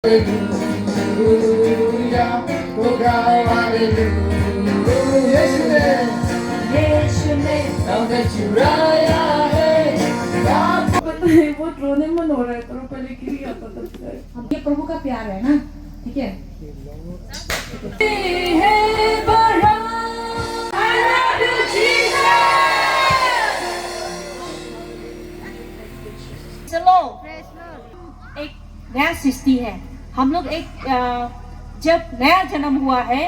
Hallelujah तो गाओ hallelujah यीशु ने हमें चुराया है। बहुत रोने मन हो रहा है तो पहले क्यों आता तब से। ये प्रभु का प्यार है ना, ठीक है। चलो एक नया सृष्टि है। हम लोग एक जब नया जन्म हुआ है,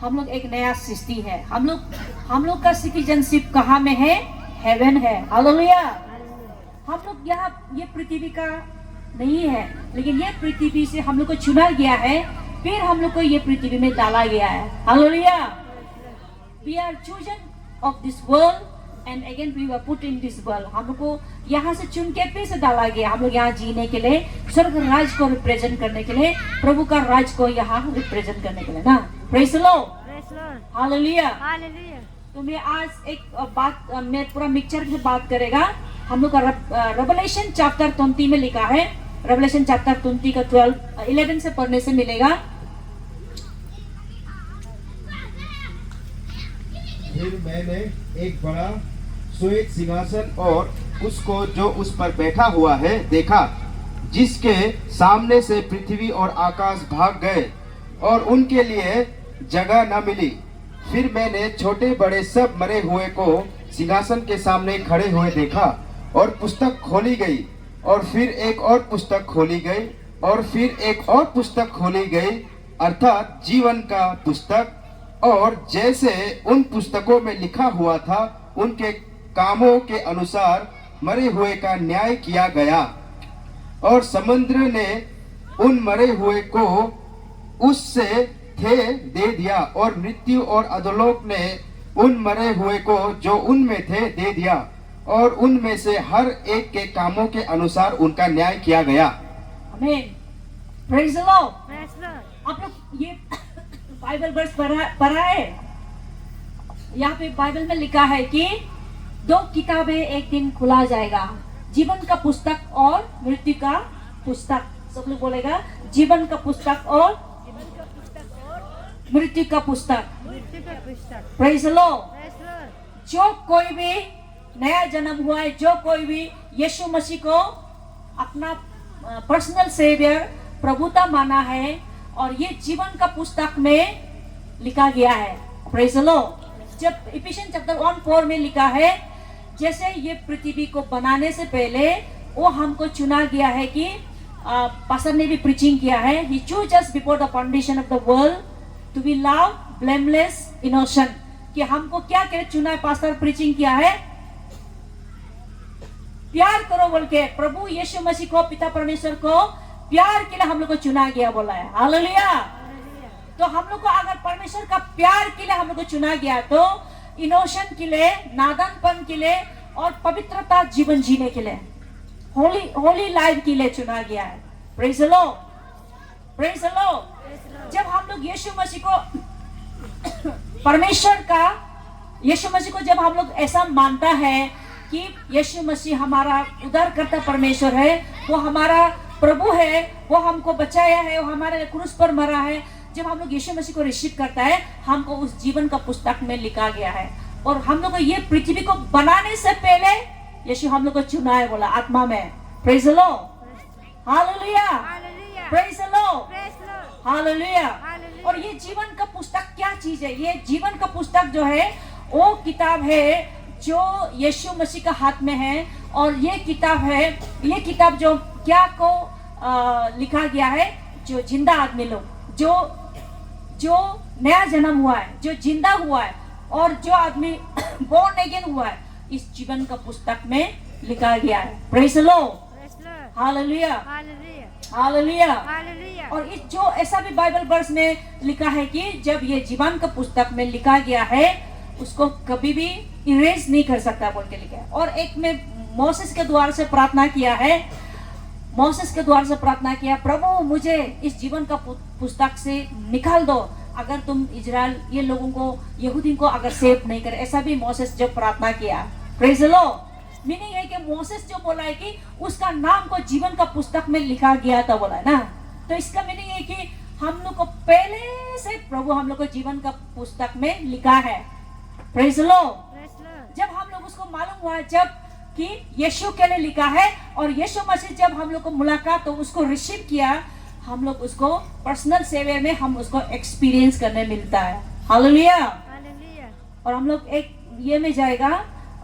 हम लोग एक नया सृष्टि है। हम लोग का सिटीजनशिप कहाँ में है? हेवन है। हालेलुया। हम लोग यहाँ ये पृथ्वी का नहीं है, लेकिन ये पृथ्वी से हम लोग को चुना गया है, फिर हम लोग को ये पृथ्वी में डाला गया है। Hallelujah. We are chosen of this world and again we were put in this world. हम लोग को यहाँ से चुन के फिर से डाला गया। हम लोग यहाँ जीने के लिए, स्वर्ग राज को रिप्रेजेंट करने के लिए, प्रभु का राज को यहाँ रिप्रेजेंट करने के लिए ना। Praise the Lord. हालेलुया। तो मैं आज एक बात, मैं पूरा मिक्सचर से बात करेगा। हम लोग का रेवलेशन चैप्टर 20 में लिखा है। रेवलेशन चैप्टर 20 का 11 से पढ़ने से मिलेगा। फिर मैंने एक बड़ा श्वेत सिंहासन और उसको जो उस पर बैठा हुआ है देखा, जिसके सामने से पृथ्वी और आकाश भाग गए और उनके लिए जगह न मिली। फिर मैंने छोटे बड़े सब मरे हुए को सिंहासन के सामने खड़े हुए देखा, और पुस्तक खोली गई, और फिर एक और पुस्तक खोली गई, और फिर एक और पुस्तक खोली गई, अर्थात जीवन का पुस्तक। और जैसे उन पुस्तकों में लिखा हुआ था, उनके कामों के अनुसार मरे हुए का न्याय किया गया। और समुद्र ने उन मरे हुए को उससे थे दे दिया, और मृत्यु और अधोलोक ने उन मरे हुए को जो उनमें थे दे दिया, और उनमें से हर एक के कामों के अनुसार उनका न्याय किया गया। आमीन। Praise the Lord. आप लोग ये बाइबल वर्स पढ़ा है। यहाँ पे बाइबल में लिखा है कि 2 किताबें एक दिन खुला जाएगा, जीवन का पुस्तक और मृत्यु का पुस्तक। सब लोग बोलेगा जीवन का पुस्तक और मृत्यु का पुस्तक। Praise the Lord. जो कोई भी नया जन्म हुआ है, जो कोई भी यीशु मसीह को अपना पर्सनल सेवियर प्रभुता माना है, और ये जीवन का पुस्तक में लिखा गया है। Praise the Lord. जब इफिशियंस चैप्टर 1:4 में लिखा है, जैसे ये पृथ्वी को बनाने से पहले वो हमको चुना गया है कि पास्टर ने भी प्रीचिंग किया है, He chose us before the foundation of the world to be love, blameless, innocent। कि हमको क्या क्या चुना है? पास्टर प्रीचिंग किया है, प्यार करो बोल के। प्रभु यीशु मसीह को, पिता परमेश्वर को प्यार के लिए हम लोग को चुना गया बोला है। हालेलुया। तो हम लोग को अगर परमेश्वर का प्यार के लिए हम लोग को चुना गया, तो इनोशन के लिए, नादानपन के लिए, और पवित्रता जीवन जीने के लिए, होली लाइफ के लिए चुना गया है। Praise the Lord. Praise the Lord. जब हम लोग यीशु मसीह को परमेश्वर का, यीशु मसीह को जब हम लोग ऐसा मानता है कि यीशु मसीह हमारा उद्धारकर्ता परमेश्वर है, वो हमारा प्रभु है, वो हमको बचाया है, वो हमारे क्रूस पर मरा है, जब हम लोग यीशु मसीह को रिसीव करता है, हमको उस जीवन का पुस्तक में लिखा गया है। और हम लोग को ये पृथ्वी को बनाने से पहले यीशु हम लोग को चुना है बोला आत्मा में। Praise the Lord. Hallelujah. Praise the Lord. Hallelujah. और ये जीवन का पुस्तक क्या चीज है? ये जीवन का पुस्तक जो है, वो किताब है जो यीशु मसीह का हाथ में है। और ये किताब है, ये किताब जो क्या को लिखा गया है, जो जिंदा आदमी लोग, जो नया जन्म हुआ है, जो जिंदा हुआ है, और जो आदमी बोर्न अगेन हुआ है, इस जीवन का पुस्तक में लिखा गया है। Praise the Lord. Hallelujah. Hallelujah. और इस जो ऐसा भी बाइबल वर्स में लिखा है कि जब ये जीवन का पुस्तक में लिखा गया है, उसको कभी भी इरेज नहीं कर सकता बोल के लिखा है। और एक में मोसेस के द्वार से प्रार्थना किया है, मोसेस के द्वार से प्रार्थना किया, प्रभु मुझे इस जीवन का पुस्तक से निकाल दो, अगर तुम इजराइल ये लोगों को, यहूदी को अगर सेव नहीं करे। ऐसा भी मोसेस जब प्रार्थना किया। Praise the Lord. मीनिंग है कि मोसेस जो बोला है कि उसका नाम को जीवन का पुस्तक में लिखा गया था बोला है ना। तो इसका मीनिंग है कि हम लोग को पहले से प्रभु हम लोग को जीवन का पुस्तक में लिखा है। Praise Lord. जब हम लोग उसको मालूम हुआ जब कि यीशु के लिए लिखा है और यीशु मसीह जब हम लोग को मुलाकात तो उसको रिसीव किया, हम लोग उसको पर्सनल सेवे में हम उसको एक्सपीरियंस करने मिलता है। हालेलुया। और हम लोग एक ये में जाएगा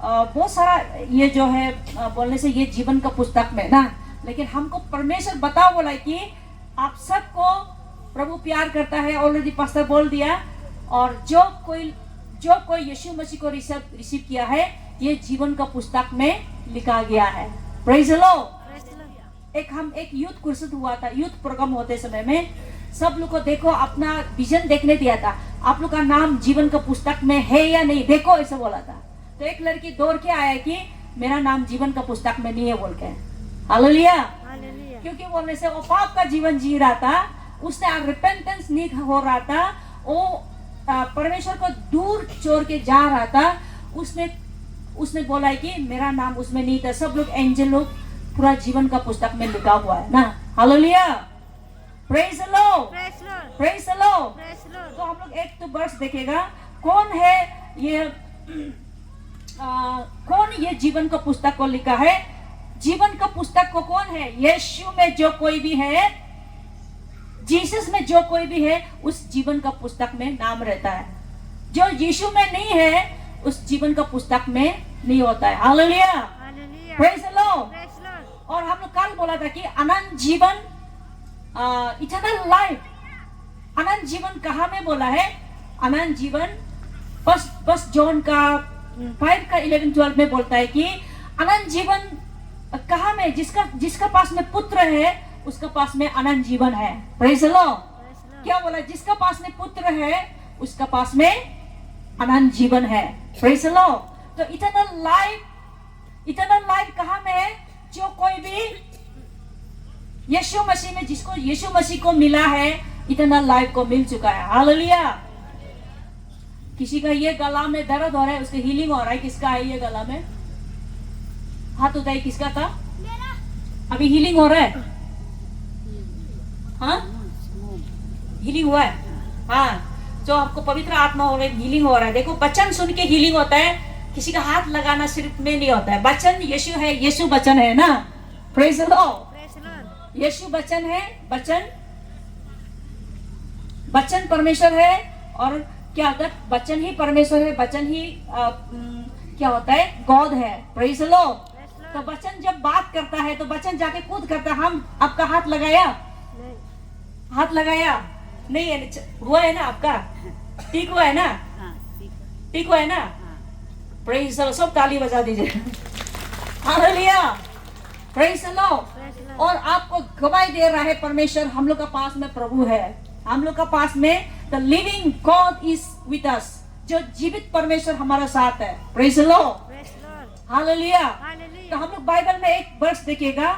बहुत सारा ये जो है बोलने से ये जीवन का पुस्तक में ना, लेकिन हमको परमेश्वर बताओ बोला कि आप सबको प्रभु प्यार करता है, ऑलरेडी पास्टर बोल दिया। और जो कोई यीशु मसीह को रिसीव किया है ये जीवन का पुस्तक में लिखा गया है। Praise the Lord. हम एक यूथ कुर्सी हुआ था, यूथ प्रोग्राम होते समय में सब लोग को देखो अपना विजन देखने दिया था, आप लोग का नाम जीवन का पुस्तक में है या नहीं देखो, ऐसा बोला था। तो एक लड़की दौड़ के आया कि मेरा नाम जीवन का पुस्तक में नहीं है बोल के। हालेलुया। क्योंकि बोलने से वो पाप का जीवन जी रहा था, उसने रिपेंटेंस नहीं हो रहा था, वो परमेश्वर को दूर छोड़ के जा रहा था। उसने बोला है कि मेरा नाम उसमें नहीं था। सब लोग एंजल लोग पूरा जीवन का पुस्तक में लिखा हुआ है ना। Hallelujah. Praise the Lord. Praise the Lord. तो हम लोग एक तो वर्ष देखेगा कौन है ये कौन ये जीवन का पुस्तक को लिखा है। जीवन का पुस्तक को कौन है? यीशु में जो कोई भी है, जीसस में जो कोई भी है उस जीवन का पुस्तक में नाम रहता है। जो यीशु में नहीं है उस जीवन का पुस्तक में नहीं होता है। हालेलुया। Praise the Lord. और हम लोग कल बोला था कि अनंत जीवन, इटर्नल लाइफ, अनंत जीवन कहाँ में बोला है? अनंत जीवन बस जॉन का 5 का 11-12 में बोलता है कि अनंत जीवन कहाँ में? जिसका पास में पुत्र है उसका पास में अनंत जीवन है। Praise the Lord. क्या बोला? जिसका पास में पुत्र है उसका पास में अनंत जीवन है। Praise the Lord. तो इटर्नल लाइफ कहाँ में है? जो कोई भी यीशु मसीह में, जिसको यीशु मसीह को मिला है, इटर्नल लाइफ को मिल चुका है। हालेलुया। किसी का ये गला में दर्द हो रहा है, उसका हीलिंग हो रहा है। किसका है ये गला में? हाथ उठाइए। किसका था? अभी हीलिंग हो रहा है? हाँ, हीलिंग हुआ है। हाँ, जो आपको पवित्र आत्मा हो रहा है, हीलिंग हो रहा है। देखो, वचन सुन के हीलिंग होता है, किसी का हाथ लगाना सिर्फ में नहीं होता है। वचन यीशु है, यीशु वचन है ना। Praise the Lord. यीशु वचन है, वचन परमेश्वर है। और क्या होता है? वचन ही परमेश्वर है, वचन ही क्या होता है? गॉड है। Praise the Lord. तो वचन जब बात करता है तो वचन जाके कूद करता है। हम आपका हाथ लगाया? हाथ लगाया नहीं है? हुआ है ना? आपका ठीक हुआ है ना? ठीक हुआ है ना? Praise the Lord. सब ताली बजा दीजिए। हालेलुया। Praise the Lord. और आपको गवाही दे रहा है परमेश्वर, हम लोग का पास में प्रभु है, हम लोग का पास में the living God is with us. जो जीवित परमेश्वर हमारा साथ है। Praise the Lord. हालेलुया। तो हम लोग बाइबल में एक वर्स देखिएगा,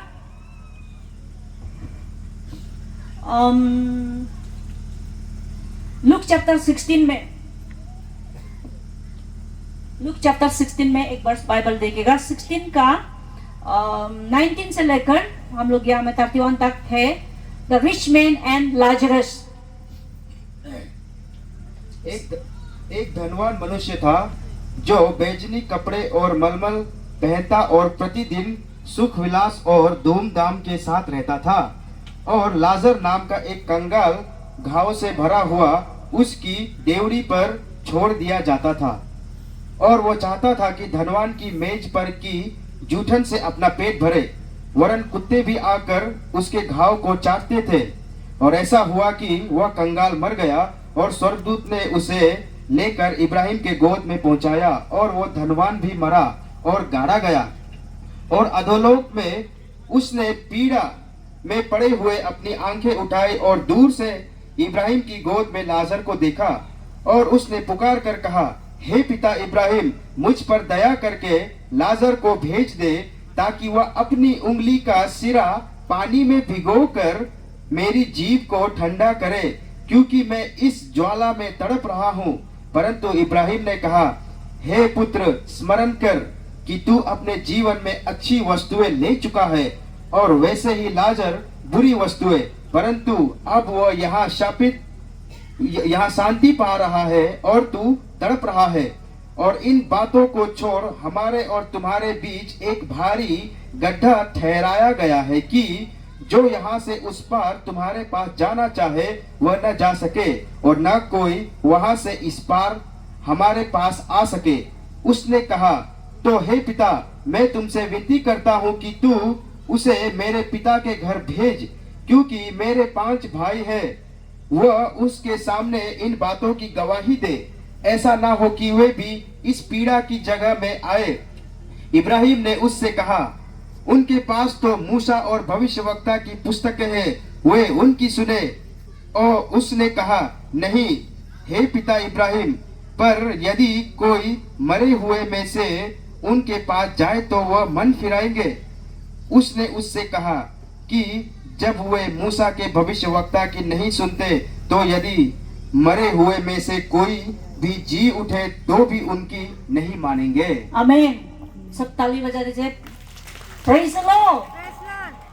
लूक चैप्टर 16 में, लूक चैप्टर 16 में एक वर्स बाइबल देखिएगा। 16 का 19 से लेकर हम लोग यहाँ में 31 तक है। The rich man and Lazarus. एक धनवान मनुष्य था जो बैजनी कपड़े और मलमल पहनता और प्रतिदिन सुख विलास और धूमधाम के साथ रहता था। और लाजर नाम का एक कंगाल घाव से भरा हुआ उसकी देवड़ी पर छोड़ दिया जाता था। और वो चाहता था कि धनवान की मेज पर की जूठन से अपना पेट भरे, वरन कुत्ते भी आकर उसके घाव को चाटते थे। और ऐसा हुआ कि वह कंगाल मर गया और स्वर्गदूत ने उसे लेकर इब्राहिम के गोद में पहुंचाया। और वो धनवान भी मरा और गाड़ा गया। और अधोलोक में उसने पीड़ा में पड़े हुए अपनी आंखें उठाई और दूर से इब्राहिम की गोद में लाजर को देखा। और उसने पुकार कर कहा, हे पिता इब्राहिम, मुझ पर दया करके लाजर को भेज दे, ताकि वह अपनी उंगली का सिरा पानी में भिगोकर मेरी जीभ को ठंडा करे, क्योंकि मैं इस ज्वाला में तड़प रहा हूँ। परंतु इब्राहिम ने कहा, हे पुत्र, स्मरण कर कि तू अपने जीवन में अच्छी वस्तुएं ले चुका है, और वैसे ही लाजर बुरी वस्तुएं, परंतु अब वह यहाँ शांति पा रहा है और तू तड़प रहा है। और इन बातों को छोड़ हमारे और तुम्हारे बीच एक भारी गड्ढा ठहराया गया है कि जो यहाँ से उस पार तुम्हारे पास जाना चाहे वह न जा सके और न कोई वहां से इस पार हमारे पास आ सके। उसने कहा, तो हे पिता, मैं तुमसे विनती करता हूँ कि तू उसे मेरे पिता के घर भेज, क्योंकि मेरे 5 भाई हैं। वह उसके सामने इन बातों की गवाही दे, ऐसा ना हो कि वे भी इस पीड़ा की जगह में आए। इब्राहिम ने उससे कहा, उनके पास तो मूसा और भविष्यवक्ता की पुस्तकें हैं, वे उनकी सुने। और उसने कहा, नहीं हे पिता इब्राहिम, पर यदि कोई मरे हुए में से उनके पास जाए तो वह मन फिराएंगे। उसने उससे कहा कि जब वे मूसा के भविष्यवक्ता की नहीं सुनते, तो यदि मरे हुए में से कोई भी जी उठे तो भी उनकी नहीं मानेंगे। आमीन। सब ताली बजा दीजिए। Praise the Lord.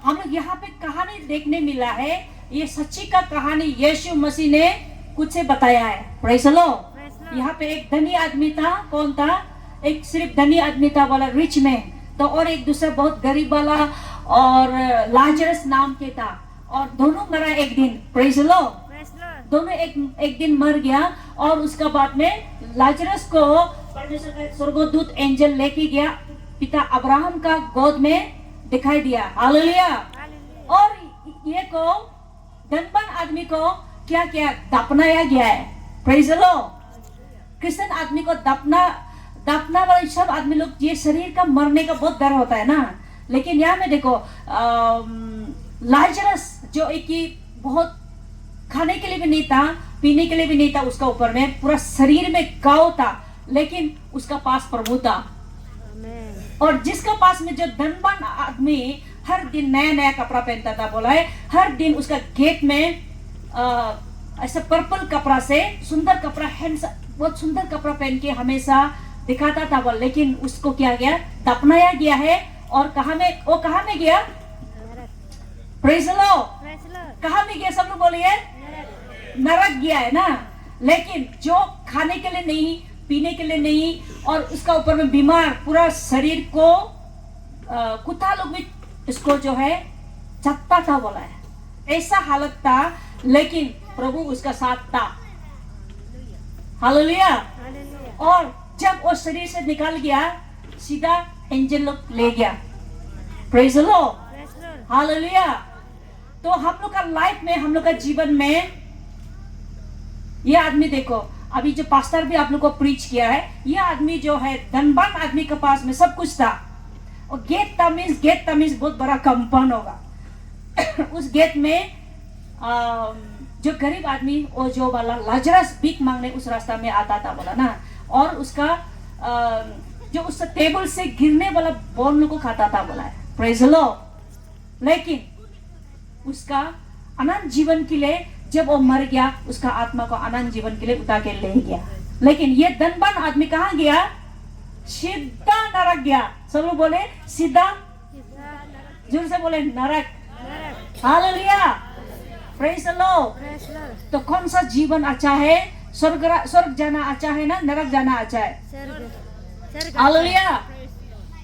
हम लोग यहाँ पे कहानी देखने मिला है, ये सच्ची का कहानी यीशु मसीह ने कुछ से बताया है। Praise the Lord. यहाँ पे एक धनी आदमी था। कौन था? एक सिर्फ धनी आदमी था वाला, रिच मैन। तो और एक दूसरा बहुत गरीब वाला और लाजरस नाम के था, और दोनों मरा एक दिन। Praise the Lord. दोनों एक दिन मर गया, और उसका बाद में लाजरस को परमेश्वर का स्वर्गदूत एंजल लेके गया, पिता अब्राहम का गोद में दिखाई दिया। हालेलुया। और ये को धनवान आदमी को क्या क्या दफनाया गया है। Praise the Lord. क्रिश्चियन आदमी को दफना वाले सब आदमी लोग, ये शरीर का मरने का बहुत डर होता है ना। लेकिन यहाँ में देखो लाजरस जो एक ही बहुत खाने के लिए भी नहीं था, पीने के लिए भी नहीं था, उसका ऊपर में पूरा शरीर में घाव था, लेकिन उसका पास प्रभु था। और जिसका पास में जो धनवान आदमी हर दिन नया नया कपड़ा पहनता था, बोला है हर दिन उसका गेट में ऐसा पर्पल कपड़ा से सुंदर कपड़ा, बहुत सुंदर कपड़ा पहन के हमेशा दिखाता था। बोल, लेकिन उसको क्या गया? दफनाया गया है। और कहाँ में गया? Praise the Lord. कहाँ में गया? सब लोग बोलिए, नरक गया है ना। लेकिन जो खाने के लिए नहीं, पीने के लिए नहीं, और उसका ऊपर में बीमार पूरा शरीर को कुत्ता लोग भी इसको जो है चटता था, बोला है ऐसा हालत था, लेकिन प्रभु उसका साथ था। हालेलुया। और जब वो शरीर से निकल गया, सीधा एंजल लोग ले गया। Praise the Lord. हालेलुया। तो हम लोग का लाइफ में, हम लोग का जीवन में, ये आदमी देखो, अभी जो पास्टर भी आप लोग को प्रीच किया है, ये आदमी जो है धनवान आदमी के पास में सब कुछ था। और गेट तमीज बहुत बड़ा कंपाउंड होगा। उस गेट में जो गरीब आदमी, वो जो वाला लाजरस भीख मांगने उस रास्ता में आता था, बोला ना। और उसका जो उस टेबल से गिरने वाला बोन को खाता था, बोला है। Praise the Lord. लेकिन उसका अनंत जीवन के लिए जब वो मर गया, उसका आत्मा को अनंत जीवन के लिए उतार के ले गया। लेकिन ये धनवान आदमी कहाँ गया? सीधा नरक गया। सब लोग बोले सीधा, जोर से बोले नरक। हालेलुया। Praise the Lord. तो कौन सा जीवन अच्छा है? स्वर्ग जाना अच्छा है ना, नरक जाना अच्छा है? हालेलुया।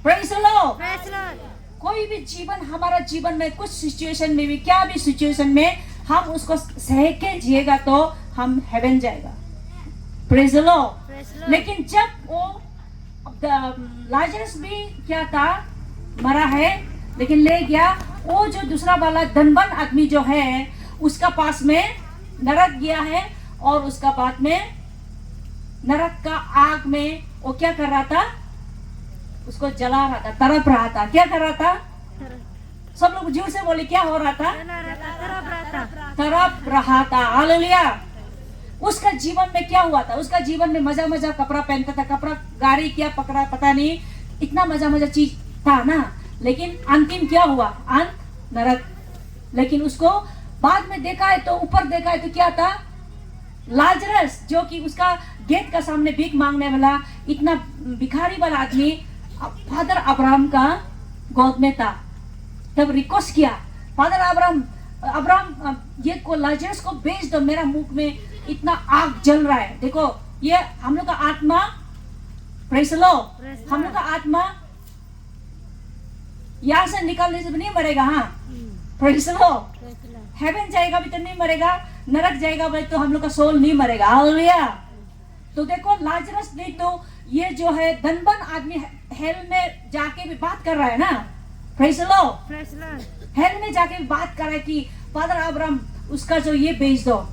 Praise the Lord. कोई भी जीवन, हमारा जीवन में कुछ सिचुएशन में भी, क्या भी सिचुएशन में हम उसको सह के जिएगा तो हम हेवन जाएगा। Praise the Lord. लेकिन जब वो लाजरस भी क्या था, मरा है, लेकिन ले गया, वो जो दूसरा वाला धनवान आदमी जो है, उसका पास में नरक गया है। और उसका बाद में नरक का आग में वो क्या कर रहा था? उसको जला रहा था, तड़प रहा था। क्या कर रहा था? सब लोग जोर से बोले, क्या हो रहा था? तड़प रहा था। हालेलुया। उसका जीवन में क्या हुआ था? उसका जीवन में मजा कपड़ा पहनता था, कपड़ा गाड़ी क्या पकड़ा पता नहीं, इतना मजा चीज था ना। लेकिन अंतिम क्या हुआ? अंत नरक। लेकिन उसको बाद में देखा है तो, ऊपर देखा है तो क्या था? लाजरस, जो कि उसका गेट का सामने भीख मांगने वाला, इतना भिखारी वाला आदमी, फादर अब्राहम का गोद में था। तब रिक्वेस्ट किया, फादर अब्राहम अब्राहम ये को लाजरस को भेज दो, मेरा मुख में इतना आग जल रहा है। देखो ये हम लोग का आत्मा, प्रेज़ द लॉर्ड, हम लोग का आत्मा यहाँ से निकलने से भी नहीं मरेगा। हाँ, प्रेज़ द लॉर्ड, हेवन जाएगा भी तो नहीं मरेगा, नरक जाएगा भी तो हम लोग का सोल नहीं मरेगा। हालेलुया। तो देखो लाजरस ने तो ये जो है धनवान आदमी हेल में जाके भी बात कर रहा है ना, प्रेज़ द लॉर्ड, हेल में जाके भी बात कर रहा है कि फादर अब्राहम उसका जो ये भेज दो,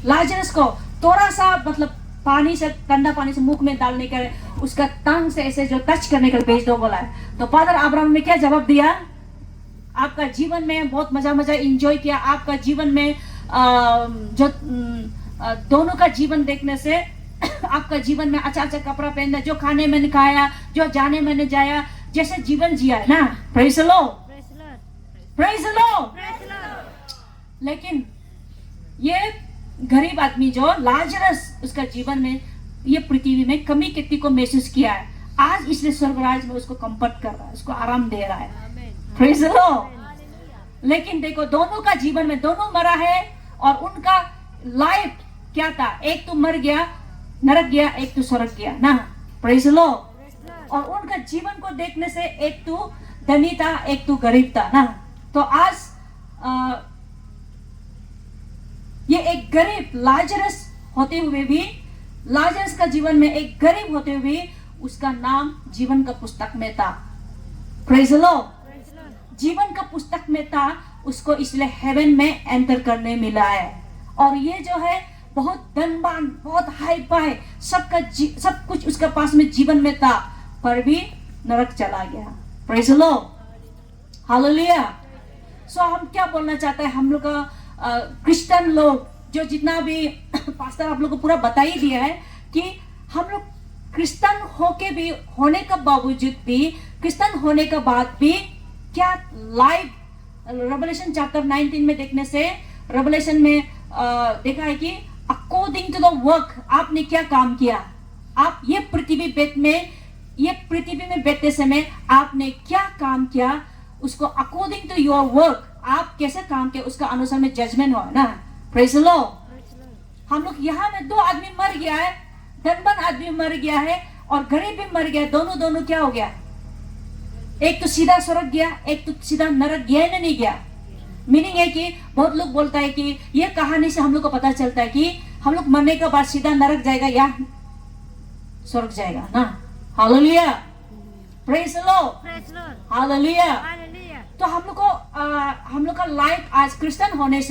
लाजरस को थोड़ा सा मतलब पानी से, ठंडा पानी से मुख में डालने का, उसका टांग से ऐसे जो टच करने का भेज दो बोला है। तो फादर अब्राहम ने क्या जवाब दिया? आपका जीवन में बहुत मजा एंजॉय किया, आपका जीवन में जो दोनों का जीवन देखने से आपका जीवन में अच्छा कपड़ा पहनना, जो खाने मैंने खाया, जो जाने मैंने जाया, जैसे जीवन जिया है ना, praise the Lord, praise the Lord. लेकिन ये गरीब आदमी जो लाजरस, उसका जीवन में ये पृथ्वी में कमी कितनी को महसूस किया है, आज इसलिए स्वर्गराज में उसको कंफर्ट कर रहा है, उसको आराम दे रहा है, प्रेज़ द लॉर्ड। लेकिन देखो दोनों का जीवन में दोनों मरा है, और उनका लाइफ क्या था? एक तो मर गया, नरक गया, एक तो स्वर्ग गया ना, प्रेज़ द लॉर्ड। और उनका जीवन को देखने से एक तो धनी था, एक तो गरीब था ना। तो आज ये एक गरीब लाजरस होते हुए भी, लाजरस का जीवन में एक गरीब होते हुए उसका नाम जीवन का पुस्तक में था, प्रेज़ द लॉर्ड, जीवन का पुस्तक में था, उसको इसलिए हेवन में एंटर करने मिला है। और ये जो है बहुत धनवान, बहुत हाई फाई, सब कुछ उसके पास में जीवन में था, पर भी नरक चला गया, प्रेज़ द लॉर्ड, हालेलुया। सो हम क्या बोलना चाहते हैं, हम लोग का क्रिश्चियन लोग जो जितना भी पास्टर आप लोग को पूरा बता ही दिया है कि हम लोग क्रिश्चियन होने का बावजूद भी, क्रिश्चियन होने के बाद भी क्या लाइफ रेवलेशन चैप्टर 19 में देखने से, रेवलेशन में देखा है कि अकॉर्डिंग टू द वर्क आपने क्या काम किया, आप ये पृथ्वी में बैठते समय आपने क्या काम किया, उसको अकॉर्डिंग टू योर वर्क आप कैसे काम किया, उसका अनुसार में जजमेंट हो ना, प्रेज़ द लॉर्ड। हम लोग यहाँ में दो आदमी मर गया है, धनवान आदमी मर गया है और गरीब भी मर गया, दोनों क्या हो गया? एक तो सीधा स्वर्ग गया, एक तो सीधा नरक गया या नहीं गया। मीनिंग है कि बहुत लोग बोलता है कि ये कहानी से हम लोग को पता चलता है कि हम लोग मरने के बाद सीधा नरक जाएगा या स्वर्ग जाएगा ना, hallelujah, praise the Lord, hallelujah. तो हम लोग का लाइफ आज क्रिश्चियन होने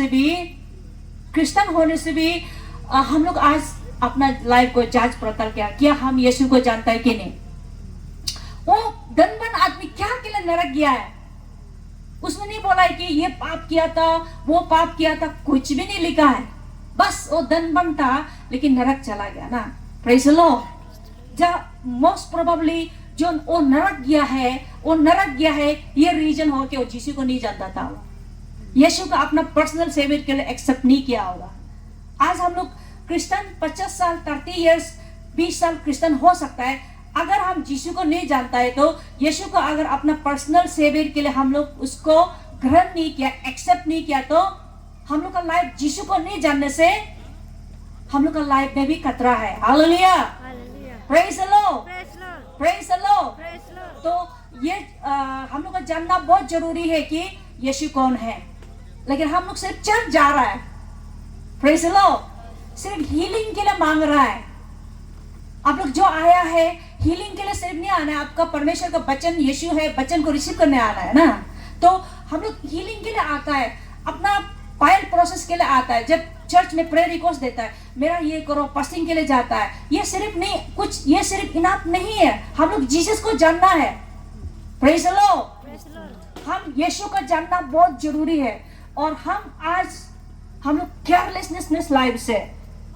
से भी हम लोग आज अपना लाइफ को जांच पड़ताल किया हम यीशु को जानता है कि नहीं। वो धनवान आदमी क्या के लिए नरक गया है? उसने नहीं बोला है कि ये पाप किया था, वो पाप किया था, कुछ भी नहीं लिखा है, बस वो धनवान था लेकिन नरक चला गया ना, प्रेज़ द लॉर्ड। जब मोस्ट प्रोबेबली जो वो नरक गया है ये रीजन हो कि वो यीशु को नहीं जानता था, यीशु का अपना पर्सनल सेवियर के लिए एक्सेप्ट नहीं किया होगा। आज हम लोग क्रिश्चियन 50 साल 30 इयर्स 20 साल क्रिश्चियन हो सकता है, अगर हम यीशु को नहीं जानता है तो यीशु को अगर अपना पर्सनल सेवियर के लिए हम लोग उसको ग्रहण नहीं किया, एक्सेप्ट नहीं किया, तो हम लोग का लाइफ यीशु को नहीं जानने से हम लोग का लाइफ में भी खतरा है। Hallelujah, praise the Lord, praise the Lord. तो ये हम लोग को जानना बहुत जरूरी है कि यीशु कौन है। लेकिन हम लोग सिर्फ चर्च जा रहा है, प्रेज़ द लॉर्ड, सिर्फ हीलिंग के लिए मांग रहा है। आप लोग जो आया है हीलिंग के लिए सिर्फ नहीं आना है, आपका परमेश्वर का वचन यीशु है, वचन को रिसीव करने आना है ना। तो हम लोग हीलिंग के लिए आता है, अपना फाइल प्रोसेस के लिए आता है। जब चर्च में प्रेयर रिक्वेस्ट देता है, मेरा ये करो, फास्टिंग के लिए जाता है, ये सिर्फ नहीं कुछ, ये सिर्फ इनाफ नहीं है। हम लोग जीसस को जानना है, प्रेज़ द लॉर्ड। हम यीशु को जानना बहुत जरूरी है। और हम लोग केयरलेसनेस लाइफ से,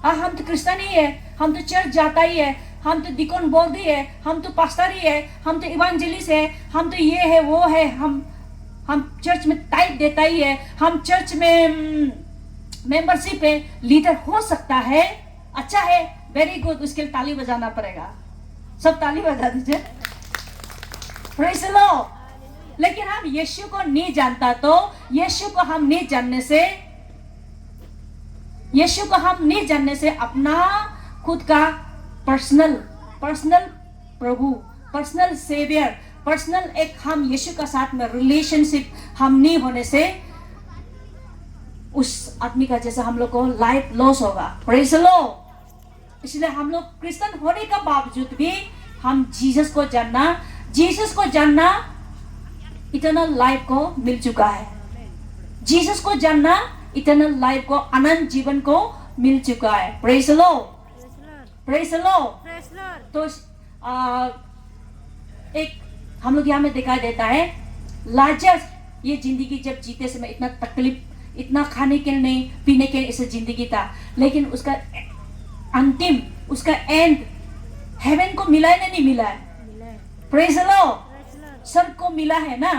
हम तो क्रिश्चियन ही है, हम तो चर्च जाता ही है, हम तो डिकॉन बोल ही है, हम तो पास्टर ही है, हम तो इवांजेलिस्ट है, हम तो ये है वो है, हम चर्च में टाइप देता ही है, हम चर्च में मेंबरशिप है, लीडर हो सकता है, अच्छा है, वेरी गुड, उसके लिए ताली बजाना पड़ेगा। सब ताली बजा दीजिए, प्रेज़ द लॉर्ड, लेकिन हम यीशु को नहीं जानता तो यीशु को हम नहीं जानने से अपना खुद का पर्सनल प्रभु, पर्सनल सेवियर, पर्सनल एक हम यीशु का साथ में रिलेशनशिप हम नहीं होने से उस आदमी का जैसा हम लोग को लाइफ लॉस होगा। Praise the Lord. इसलिए हम लोग क्रिश्चियन होने का बावजूद भी हम जीसस को जानना इटर्नल लाइफ को मिल चुका है। जीसस को जानना इटर्नल लाइफ को, अनंत जीवन को मिल चुका है। Praise the Lord, praise the Lord. तो एक हम लोग यहाँ में दिखाई देता है लाजर ये जिंदगी जब जीते समय इतना तकलीफ, इतना खाने के नहीं पीने के ऐसे जिंदगी था, लेकिन उसका अंतिम, उसका एंड हेवन को मिला है नहीं मिला है? Praise the Lord. स्वर्ग को मिला है ना?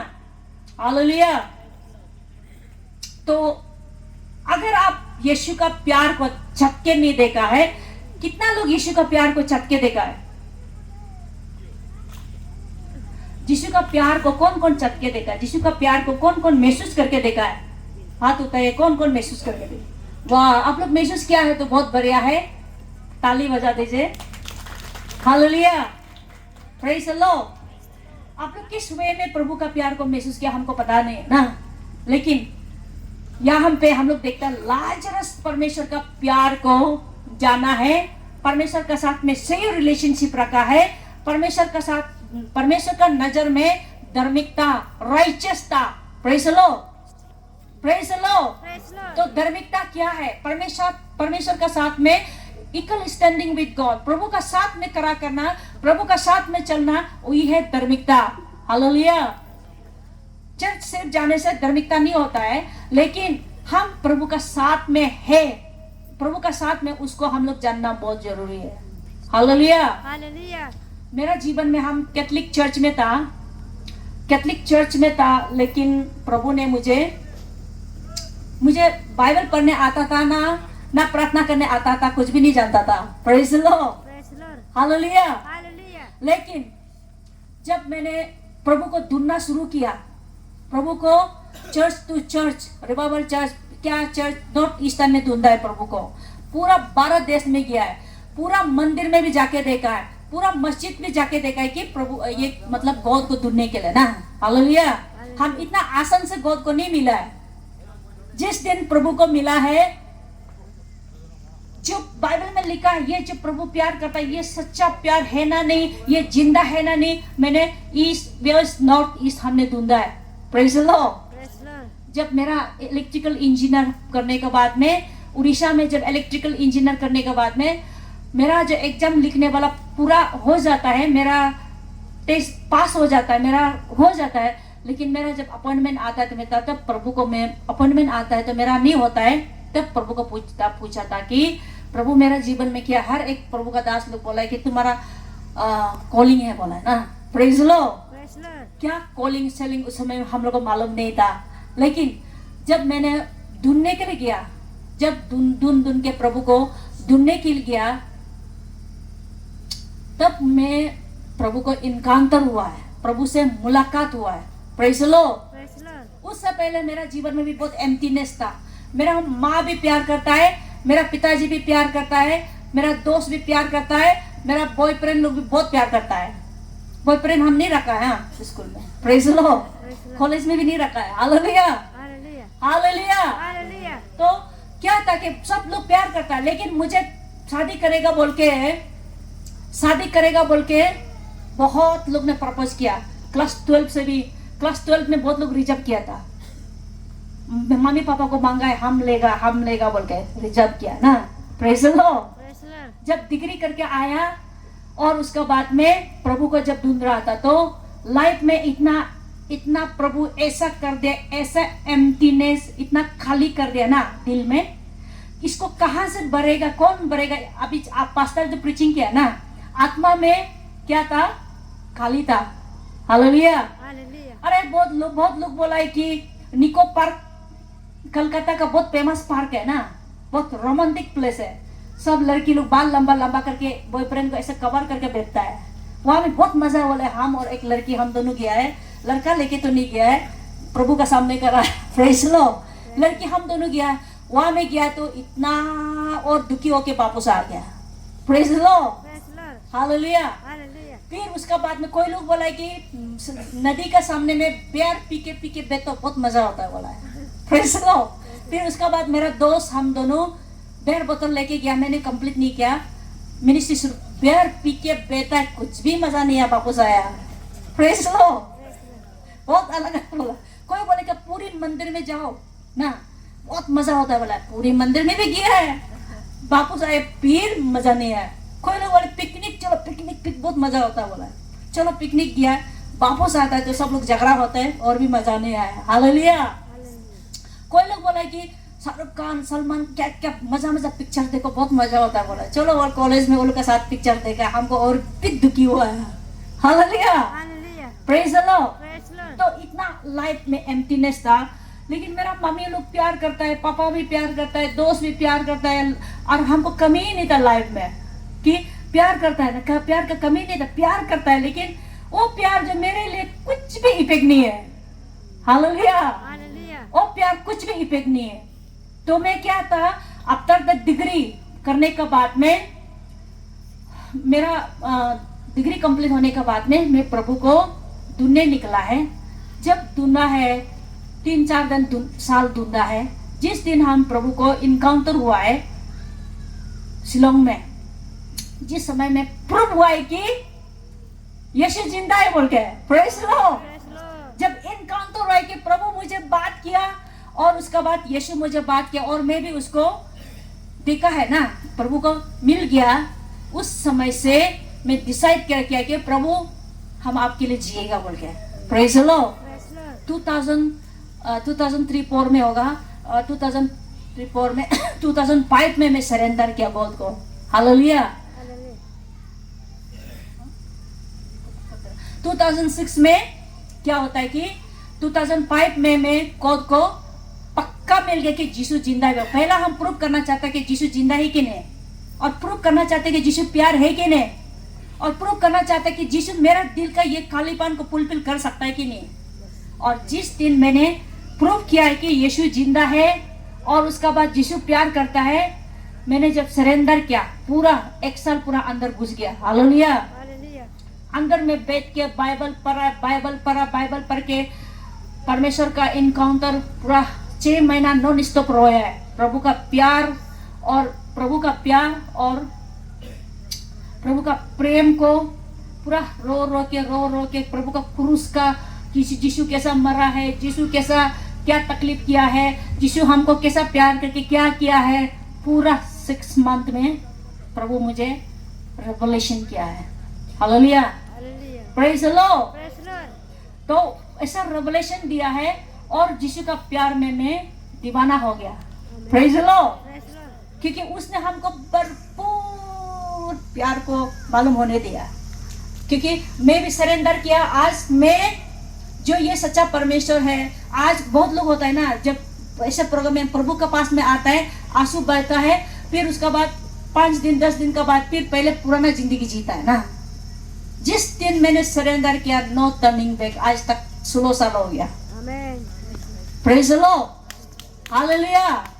हालेलुया। तो अगर आप यीशु का प्यार को झटके नहीं देखा है, कितना लोग यीशु का प्यार को झटके देखा है? यीशु का प्यार को कौन कौन झटके देखा है? यीशु का प्यार को कौन कौन महसूस करके देखा है? हाथ उठाइए, कौन कौन महसूस करके देखा? वाह, आप लोग महसूस किया है तो बहुत बढ़िया है, ताली बजा दीजिए। Hallelujah, praise the Lord. आप लोग किस वे में प्रभु का प्यार को महसूस किया हमको पता नहीं है ना, लेकिन यहाँ पे हम लोग देखते हैं लाजरस परमेश्वर का प्यार को जाना है, परमेश्वर का साथ में सही रिलेशनशिप रखा है, परमेश्वर का नजर में धार्मिकता, राइचियसता। Praise the Lord, praise the Lord. तो धार्मिकता क्या है? परमेश्वर का साथ में इक्वल स्टैंडिंग विद गॉड, प्रभु का साथ में खड़ा करना, प्रभु का साथ में चलना, वही है धार्मिकता। हालेलुया। चर्च सिर्फ जाने से धार्मिकता नहीं होता है, लेकिन हम प्रभु का साथ में है, प्रभु का साथ में उसको हम लोग जानना बहुत जरूरी है। Hallelujah, hallelujah. मेरा जीवन में हम कैथोलिक चर्च में था, लेकिन प्रभु ने मुझे बाइबल पढ़ने आता था ना प्रार्थना करने आता था, कुछ भी नहीं जानता था। Praise the Lord, hallelujah. लेकिन जब मैंने प्रभु को ढूंढना शुरू किया, प्रभु को church to church, revival church, क्या चर्च नॉर्थ ईस्टर्न ने ढूंढा है प्रभु को, पूरा भारत देश में गया है, पूरा मंदिर में भी जाके देखा है, पूरा मस्जिद में जाके देखा है कि प्रभु ये मतलब गॉड को ढूंढने के लिए ना। हालेलुया। हम इतना आसान से गॉड को नहीं मिला है। जिस दिन प्रभु को मिला है, जो बाइबल में लिखा है, ये जो प्रभु प्यार करता है, ये सच्चा प्यार है ना नहीं, ये जिंदा है ना नहीं, मैंने ईस्ट वेस्ट नॉर्थ ईस्ट हमने ढूंढा है। Praise the Lord. जब मेरा इलेक्ट्रिकल इंजीनियर करने के बाद में, उड़ीसा में जब इलेक्ट्रिकल इंजीनियर करने के बाद में मेरा जो एग्जाम लिखने वाला पूरा हो जाता है, मेरा टेस्ट पास हो जाता है, मेरा हो जाता है, लेकिन मेरा जब अपॉइंटमेंट आता है तो मैं तब प्रभु को, मैं अपॉइंटमेंट आता है तो मेरा नहीं होता है, तब प्रभु को पूछा था कि प्रभु मेरा जीवन में क्या, हर एक प्रभु का दास लोग बोला है कि तुम्हारा कॉलिंग है, बोला है ना। Praise the Lord. क्या कॉलिंग सेलिंग उस समय हम लोग को मालूम नहीं था, लेकिन जब मैंने ढूंढने के लिए गया, जब ढूंढ के प्रभु को ढूंढने के लिए गया, तब मैं प्रभु को इनकाउंटर हुआ है, प्रभु से मुलाकात हुआ है। Praise the Lord. उससे पहले मेरा जीवन में भी बहुत एम्प्टीनेस था। मेरा माँ भी प्यार करता है, मेरा पिताजी भी प्यार करता है, मेरा दोस्त भी प्यार करता है, मेरा बॉयफ्रेंड लोग भी बहुत प्यार करता है। बॉयफ्रेंड हम नहीं रखा है स्कूल में, प्रेज द लॉर्ड, कॉलेज में भी नहीं रखा है। Hallelujah, hallelujah. तो क्या था कि सब लोग प्यार करता है, लेकिन मुझे शादी करेगा बोल के बहुत लोग ने प्रपोज किया। क्लास 12 में बहुत लोग रिजेक्ट किया था। मम्मी पापा को मांगा है, हम लेगा बोल के रिजेक्ट किया ना। Praise the Lord. जब डिग्री करके आया और उसके बाद में प्रभु को जब ढूंढ रहा था, तो लाइफ में इतना प्रभु ऐसा कर दिया, ऐसा एम्प्टीनेस, इतना खाली कर दिया ना दिल में, इसको कहां से भरेगा, कौन भरेगा। अभी आप पास्टर जो प्रीचिंग किया ना, आत्मा में क्या था, खाली था। हालेलुया। अरे बहुत लोग बोला है कि निको पार्क कलकत्ता का बहुत फेमस पार्क है ना, बहुत रोमांटिक प्लेस है। सब लड़की लोग बाल लंबा करके बॉयफ्रेंड को ऐसे कवर करके बैठता है, वहां में बहुत मजा वाला है। हम और एक लड़की, हम दोनों गया है, लड़का लेके तो नहीं गया है, प्रभु का सामने करा प्रेज लो। लड़की हम दोनों गया, वहां में गया तो इतना और दुखी होके वापस आ गया। प्रेज लो, हालेलुया। फिर उसका बाद में कोई लोग बोला कि नदी का सामने में बियर पी के बे तो बहुत मजा होता है बोला है। प्रेज लो। फिर उसका बाद मेरा दोस्त हम दोनों बियर बोतल लेके गया, मैंने कंप्लीट नहीं किया मिनिस्ट्री शुरू, बियर पी के बेटा कुछ भी मजा नहीं आया, वापस आया। प्रेज लो, बहुत अलग है बोला। कोई बोले कि पूरी मंदिर में जाओ ना, बहुत मजा होता है बोला, पूरी मंदिर में भी गया है, वापस आए फिर मजा नहीं आया। कोई लोग बोले पिकनिक चलो, पिकनिक बहुत मजा होता है बोला, चलो पिकनिक गया, वापस आता है तो सब लोग झगड़ा होता है और भी मजा नहीं आया। हालेलुया। कोई लोग बोला कि शाहरुख खान सलमान क्या क्या मजा पिक्चर देखो, बहुत मजा होता है बोला, चलो और कॉलेज में वो लोग के साथ पिक्चर देखा, हमको और भी दुखी हुआ है। Hallelujah, praise the Lord. तो इतना लाइफ में एम्प्टीनेस था, लेकिन मेरा मम्मी लोग प्यार करता है, पापा भी प्यार करता है, दोस्त भी प्यार करता है, और हमको कमी ही नहीं था लाइफ में कि प्यार करता है ना, प्यार का कमी नहीं था, प्यार करता है, लेकिन वो प्यार जो मेरे लिए कुछ भी इफेक्ट नहीं है। हालेलुया, वो प्यार कुछ भी इफेक्ट नहीं है। तो मैं क्या था, अब तक डिग्री करने के बाद में, मेरा डिग्री कंप्लीट होने के बाद में मैं प्रभु को ढूंढने निकला है। जब ढूंढा है 3-4 दिन साल ढूंढा है, जिस दिन हम प्रभु को इनकाउंटर हुआ है शिलोंग में, जिस समय में प्रूव हुआ है कि यीशु जिंदा है बोल के, प्रेज लॉर्ड। जब इनकाउंटर हुआ है कि प्रभु मुझे बात किया और उसका बाद यीशु मुझे बात किया और मैं भी उसको देखा है ना, प्रभु को मिल गया, उस समय से मैं डिसाइड किया कि प्रभु हम आपके लिए जिएगा बोल के, प्रेज लॉर्ड। 2003-4 में होगा, 2003-4 में 2005 में मैं सरेंडर किया गॉड को। हालेलुया। 2006 में क्या होता है कि 2005 में मैं गॉड को पक्का मिल गया कि यीशु जिंदा है। पहला हम प्रूव करना चाहते कि यीशु जिंदा है कि नहीं, और प्रूव करना चाहते कि यीशु प्यार है कि नहीं, और प्रूव करना चाहते कि यीशु मेरा दिल का ये खालीपन को फुलफिल कर सकता है कि नहीं। और जिस दिन मैंने प्रूव किया है कि यीशु जिंदा है और उसका बाद यीशु प्यार करता है, मैंने जब सरेंडर किया, पूरा 1 साल पूरा अंदर घुस गया। हालेलुया। अंदर में बैठ के बाइबल पढ़ के परमेश्वर का इनकाउंटर पूरा 6 महीना नॉन स्टॉप रोया है। प्रभु का प्यार और प्रभु का प्रेम को पूरा रो के प्रभु का क्रूस का, यीशु कैसा मरा है, यीशु कैसा क्या तकलीफ किया है, यीशु हमको कैसा प्यार करके क्या किया है, पूरा 6 मंथ में प्रभु मुझे रेवलेशन किया है। Hallelujah, praise the Lord. तो ऐसा रेवलेशन दिया है और यीशु का प्यार में मैं दीवाना हो गया। प्रेज द लॉर्ड, क्योंकि उसने हमको भरपूर प्यार को मालूम होने दिया। क्योंकि मैं भी सरेंडर किया, आज मैं जो ये सच्चा परमेश्वर है। आज बहुत लोग होता है ना, जब ऐसे प्रोग्राम में प्रभु के पास में आता है, आंसू बहता है, फिर उसका बाद 5 दिन 10 दिन का बाद फिर पहले पुराना जिंदगी जीता है ना। जिस दिन मैंने सरेंडर किया, नो टर्निंग बैक, आज तक 16 साल हो गया। Praise the Lord, hallelujah.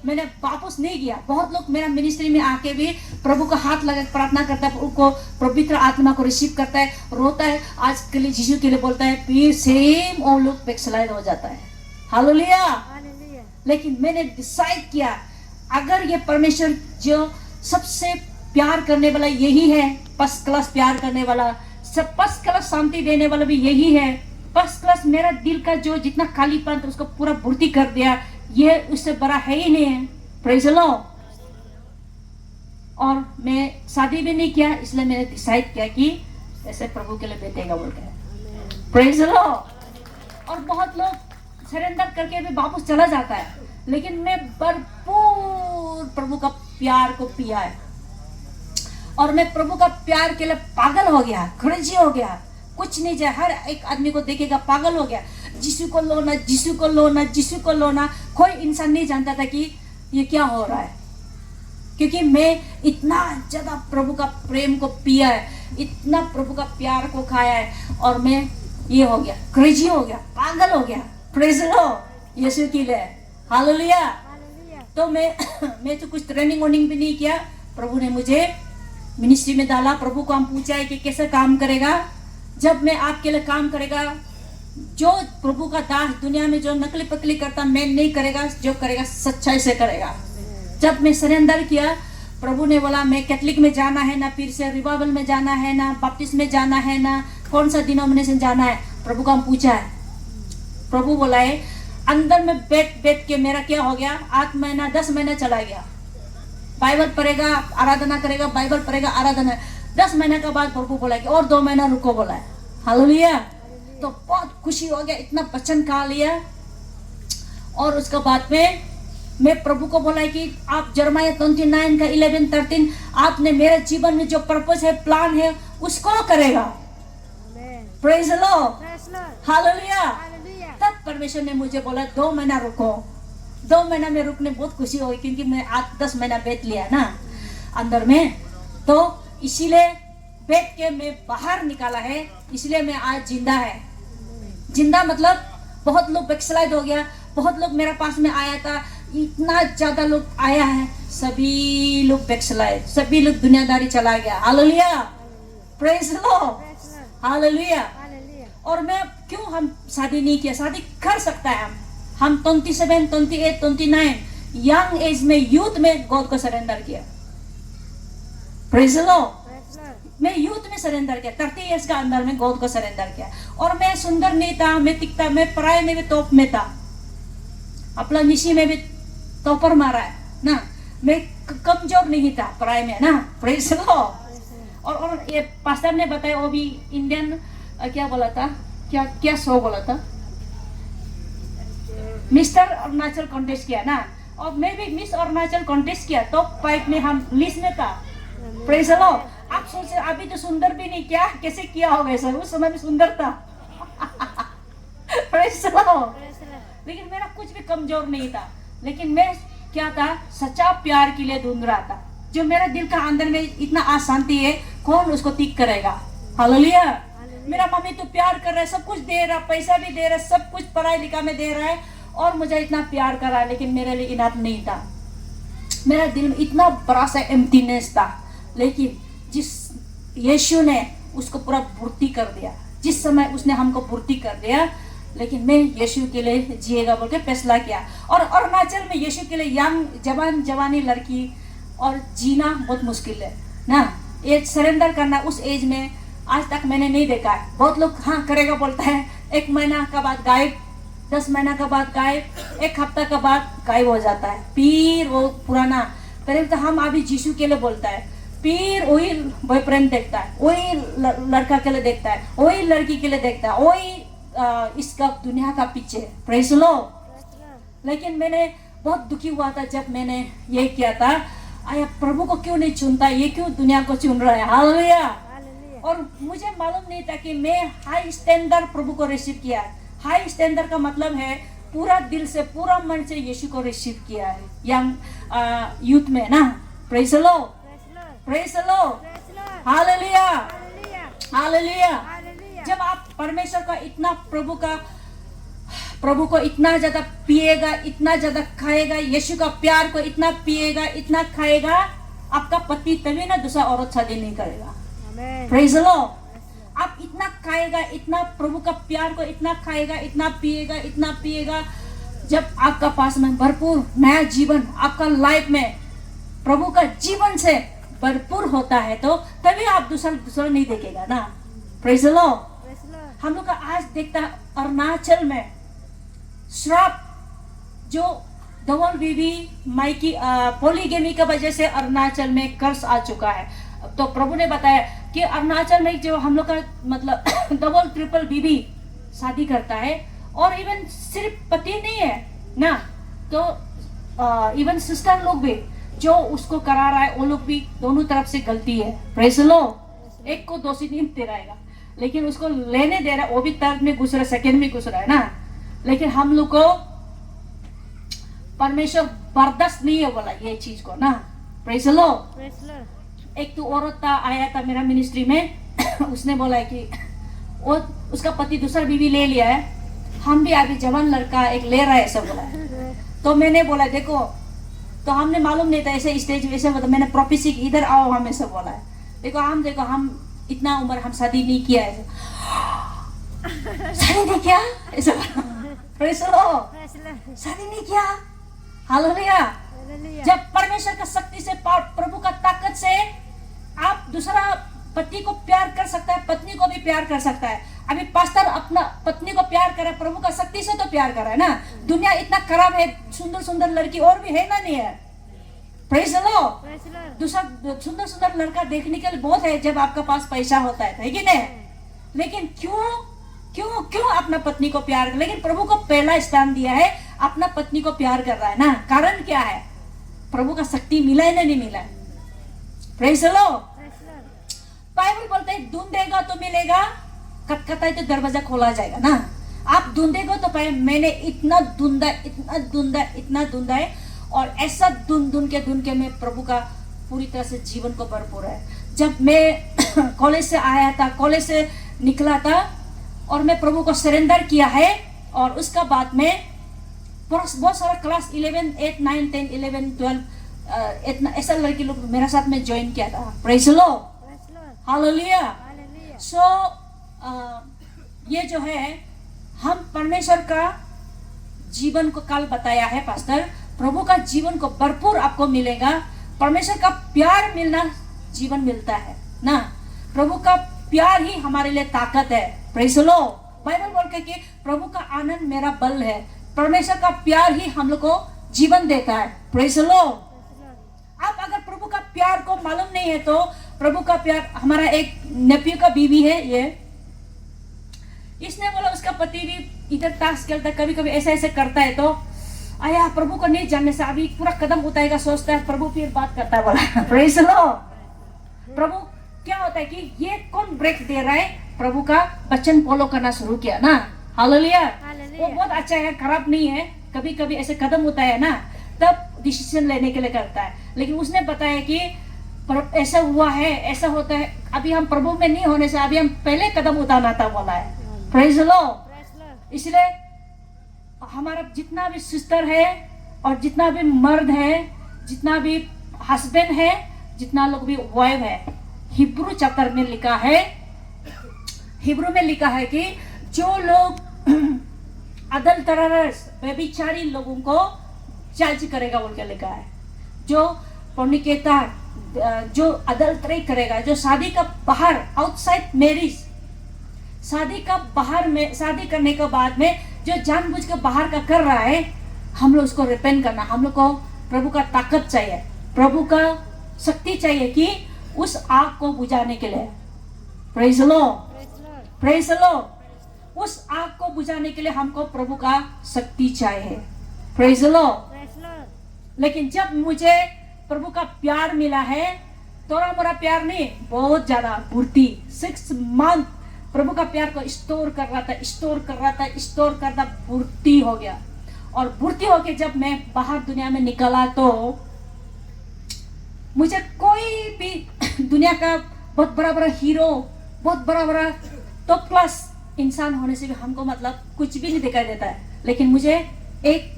मैंने वापस नहीं किया। बहुत लोग मेरा मिनिस्ट्री में आके भी प्रभु का हाथ लगा प्रार्थना करता है, उनको पवित्र आत्मा को रिसीव करता है, रोता है, आज के लिए यीशु के लिए बोलता है, फिर सेम वो लोग बैकस्लाइड हो जाता है। हालेलुया। लेकिन मैंने डिसाइड किया, अगर ये परमेश्वर जो सबसे प्यार करने वाला यही है, फर्स्ट क्लास प्यार करने वाला, सब फर्स्ट क्लास शांति देने वाला भी यही है, फर्स्ट क्लास मेरा दिल का जो जितना खालीपन था उसको पूरा पूर्ति कर दिया, ये उससे बड़ा है ही नहीं है। Praise the Lord. और मैं शादी भी नहीं किया, इसलिए मैंने डिसाइड किया कि ऐसे प्रभु के लिए बेटेगा बोल के। Praise the Lord. और बहुत लोग सरेंडर करके भी वापस चला जाता है, लेकिन मैं भरपूर प्रभु का प्यार को पिया है और मैं प्रभु का प्यार के लिए पागल हो गया, क्रेजी हो गया। कुछ नहीं जाए, हर एक आदमी को देखेगा पागल हो गया, यीशु को लोना, यीशु को लोना, यीशु को लोना। कोई इंसान नहीं जानता था कि ये क्या हो रहा है, क्योंकि मैं इतना ज्यादा प्रभु का प्रेम को पिया है, इतना प्रभु का प्यार को खाया है। और मैं ये हो गया, क्रेजी हो गया, पागल हो गया। प्रेज लो यीशु के लिए, हालेलुया। तो मैं तो कुछ ट्रेनिंग वोर्निंग भी नहीं किया। प्रभु ने मुझे मिनिस्ट्री में डाला। प्रभु को हम पूछा है कि कैसे काम करेगा। जब मैं आपके लिए काम करेगा, जो प्रभु का दास दुनिया में जो नकली पकली करता मैं नहीं करेगा, जो करेगा सच्चाई से करेगा। जब मैं सरेंडर किया, प्रभु ने बोला मैं कैथलिक में जाना है ना, फिर से रिवाइवल में जाना है ना, बपटिस्ट में जाना है ना, कौन सा डिनोमिनेशन जाना है। प्रभु को हम पूछा है। प्रभु बोला है अंदर में बैठ के मेरा क्या हो गया, 8 महीना 10 महीना चला गया। बाइबल पढ़ेगा, आराधना करेगा, बाइबल पढ़ेगा, आराधना। 10 महीने के बाद प्रभु बोला कि और 2 महीना रुको बोला है, हालेलुया। तो बहुत खुशी हो गया, इतना वचन खा लिया। और उसके बाद में मैं प्रभु को बोला कि आप जर्माया 29 का 11-13 आपने मेरे जीवन में जो पर्पस है, प्लान है, उसको करेगा। प्रेज लो, हालेलुया। तब परमेश्वर ने मुझे बोला 2 महीना रुको। 2 महीना में रुकने बहुत खुशी हुई, क्योंकि मैं 8-10 महीना बैठ लिया ना अंदर में। तो इसीलिए बैठ के मैं बाहर निकाला है, इसलिए मैं आज जिंदा है। जिंदा मतलब बहुत लोग बैकस्लाइड हो गया, बहुत लोग मेरे पास में आया था, इतना ज्यादा लोग आया है, सभी लोग बैकस्लाइड, सभी लोग दुनियादारी चला गया। हालेलुया, प्रेज लो, हालेलुया। और मैं क्यों हम शादी नहीं किया? शादी कर सकता है हम 27, 28, 29 यंग एज में, यूथ में गॉड को सरेंडर किया। प्रेज लो, मैं यूथ में सरेंडर किया, 30 इयर्स का अंदर में गॉड को सरेंडर किया। और मैं सुंदर नहीं था, मैं दिखता, मैं पढ़ाई में भी टॉप में था, अपना निशी में भी टॉपर मारा है ना, मैं कमजोर नहीं था पढ़ाई में ना। प्रेज लो। और ये पास्टर ने बताया, वो भी इंडियन क्या बोला था, क्या शो बोला था, मिस्टर अरुणाचल कॉन्टेस्ट किया ना, और मैं भी मिस अरुणाचल कॉन्टेस्ट किया, टॉप 5 में हम लिस्ट में था। प्रेज लो। आप सोचे अभी तो सुंदर भी नहीं, क्या कैसे किया होगा सर, उस समय में सुंदर था। प्रेज लो। लेकिन मेरा कुछ भी कमजोर नहीं था, लेकिन मैं क्या था, सच्चा प्यार के लिए ढूंढ रहा था। जो मेरा दिल का अंदर में इतना अशांति है, कौन उसको ठीक करेगा? हालेलुया। मेरा मम्मी तो प्यार कर रहा है, सब कुछ दे रहा, पैसा भी दे रहा है, सब कुछ पढ़ाई लिखा में दे रहा है, और मुझे इतना प्यार कर रहा है, लेकिन मेरे लिए इनाफ नहीं था। मेरा दिल में इतना बड़ा सा एम्प्टीनेस था। लेकिन जिस यीशु ने उसको पूरा पूर्ति कर दिया, जिस समय उसने हमको पूर्ति कर दिया, लेकिन मैं यीशु के लिए जिएगा बोल के फैसला किया। और अरुणाचल में यीशु के लिए यंग जवानी लड़की और जीना बहुत मुश्किल है ना। ये सरेंडर करना उस एज में आज तक मैंने नहीं देखा है। बहुत लोग हाँ करेगा बोलता है, 1 महीना का बाद गायब, 10 महीना का बाद गायब, 1 हफ्ता का बाद गायब हो जाता है। फिर वो पुराना, पहले तो हम अभी यीशु के लिए बोलता है, फिर वही बॉयफ्रेंड देखता है, वही लड़का के लिए देखता है, वही लड़की के लिए देखता है, वही इसका दुनिया का पीछे। प्रेज लो। लेकिन मैंने बहुत दुखी हुआ था जब मैंने ये किया था, आया प्रभु को क्यों नहीं चुनता, ये क्यों दुनिया को चुन रहा है। हालेलुया। और मुझे मालूम नहीं था कि मैं हाई स्टैंडर्ड प्रभु को रिसीव किया है। हाई स्टैंडर्ड का मतलब है पूरा दिल से, पूरा मन से यीशु को रिसीव किया है यंग यूथ में ना। प्रेज लो, प्रेज लो, हालेलुया, हालेलुया। जब आप परमेश्वर का इतना, प्रभु को इतना ज्यादा पिएगा, इतना ज्यादा खाएगा, यीशु का प्यार को इतना पिएगा, इतना खाएगा, आपका पति तभी ना दूसरा औरत शादी नहीं करेगा। प्रेज लो। आप इतना खाएगा, इतना प्रभु का प्यार को इतना खाएगा, इतना पिएगा, इतना पिएगा, जब आपका पास में भरपूर नया जीवन आपका लाइफ में प्रभु का जीवन से भरपूर होता है, तो तभी आप दूसरा नहीं देखेगा ना। प्रेज लो। हम लोग का आज देखता है अरुणाचल में श्राप, जो डबल बीवी माइकी पॉलीगेमी की वजह से अरुणाचल में कर्ज आ चुका है। तो प्रभु ने बताया कि अरुणाचल में जो हम लोग का मतलब डबल ट्रिपल बीवी शादी करता है, और इवन सिर्फ पति नहीं है ना, तो इवन सिस्टर लोग भी जो उसको करा रहा है, वो लोग भी, दोनों तरफ से गलती है। प्रेज लो। एक को दोषी नहीं ठहराएगा, लेकिन उसको लेने दे रहा है, वो भी तर्क में घुस रहा है, सेकंड में घुस रहा है ना। लेकिन हम लोग को परमेश्वर बर्दाश्त नहीं है बोला ये चीज को ना। प्रेज लो। एक तो औरत था, आया था मेरा मिनिस्ट्री में उसने बोला कि वो उसका पति दूसरा बीवी ले लिया है, हम भी अभी जवान लड़का एक ले रहा है ऐसा बोला है। तो मैंने बोला देखो, तो हमने मालूम नहीं था ऐसे स्टेज वैसे, मतलब मैंने प्रोफेसी इधर आओ हम ऐसा बोला है। देखो हम इतना उम्र हम शादी नहीं किया है, शादी नहीं किया ऐसा प्रेज़ द लॉर्ड, शादी नहीं किया। हालेलुया। जब परमेश्वर का शक्ति से, प्रभु का ताकत से आप दूसरा पति को प्यार कर सकता है, पत्नी को भी प्यार कर सकता है। अभी पास्टर अपना पत्नी को प्यार करे, प्रभु का शक्ति से तो प्यार कर रहा है ना। दुनिया इतना खराब है, सुंदर सुंदर लड़की और भी है ना, नहीं है? Praise the Lord. दूसरा सुंदर सुंदर लड़का देखने के लिए बहुत है जब आपका पास पैसा होता है कि नहीं? लेकिन क्यों क्यों क्यों अपना पत्नी को प्यार कर, लेकिन प्रभु को पहला स्थान दिया है, अपना पत्नी को प्यार कर रहा है ना। कारण क्या है? प्रभु का शक्ति मिला है ना, नहीं मिला है? Praise the Lord. बाइबल बोलते है ढूंढेगा तो मिलेगा, खटखटाए तो दरवाजा खोला जाएगा ना। आप ढूंढेगा तो पाए। मैंने इतना ढूंढा है और ऐसा ढूंढ के मैं प्रभु का पूरी तरह से जीवन को भरपूर है। जब मैं कॉलेज से आया था, कॉलेज से निकला था और मैं प्रभु को सरेंडर किया है, और उसका बाद में बहुत सारा क्लास 11, 8, 9, 10, 11, 12 इतना ऐसा लड़की लोग मेरे साथ में ज्वाइन किया था। Praise the Lord. Hallelujah. So ये जो है, हम परमेश्वर का जीवन को कल बताया है पास्टर, प्रभु का जीवन को भरपूर आपको मिलेगा। परमेश्वर का प्यार मिलना जीवन मिलता है ना। प्रभु का प्यार ही हमारे लिए ताकत है। Praise the Lord. बाइबल बोलते कि प्रभु का आनंद मेरा बल है। परमेश्वर का प्यार ही हम लोग को जीवन देता है। Praise the Lord. आप अगर प्रभु का प्यार को मालूम नहीं है तो, प्रभु का प्यार, हमारा एक नेफ्यू का बीवी है ये, इसने बोला उसका पति भी इधर ताश खेलता है, कभी कभी ऐसा ऐसे करता है, तो आया प्रभु को नहीं जानने से अभी पूरा कदम उठाएगा, सोचता है प्रभु, फिर बात करता है, बोला प्रेज़ द लॉर्ड। प्रभु क्या होता है कि ये कौन ब्रेक दे रहा है, प्रभु का वचन फॉलो करना शुरू किया ना। हालेलुया। वो बहुत अच्छा है, खराब नहीं है। कभी कभी ऐसे कदम उठाया है ना, तब डिसीजन लेने के लिए करता है। लेकिन उसने बताया कि ऐसा हुआ है, ऐसा होता है, अभी हम प्रभु में नहीं होने से अभी हम पहले कदम उठाना था, बोला है। Praise the Lord. इसलिए हमारा जितना भी सिस्टर है और जितना भी मर्द है, जितना भी हस्बैंड है, जितना लोग भी वाइफ है, हिब्रू चैप्टर में लिखा है, हिब्रू में लिखा है कि जो लोग अडल्टरर्स, व्यभिचारी लोगों को जज करेगा बोल के लिखा है। जो फोर्निकेटर, जो अडल्टरी करेगा, जो शादी का बाहर, आउटसाइड मैरिज, शादी का बाहर में, शादी करने के बाद में जो जानबूझ के बाहर का कर रहा है, हम लोग उसको रिपेंट करना। हम लोग को प्रभु का ताकत चाहिए, प्रभु का शक्ति चाहिए कि उस आग को बुझाने के लिए। Praise the Lord. Praise the Lord. उस आग को बुझाने के लिए हमको प्रभु का शक्ति चाहिए। Praise the Lord. लेकिन जब मुझे प्रभु का प्यार मिला है, थोड़ा मोरा प्यार नहीं, बहुत ज्यादा पूर्ति, 6 मंथ प्रभु का प्यार को स्टोर कर रहा था, पूर्ति हो गया। और पूर्ति होके जब मैं बाहर दुनिया में निकला तो मुझे कोई भी दुनिया का बहुत बड़ा हीरो, बहुत बड़ा टॉप क्लास इंसान होने से भी हमको मतलब कुछ भी नहीं दिखाई देता है। लेकिन मुझे एक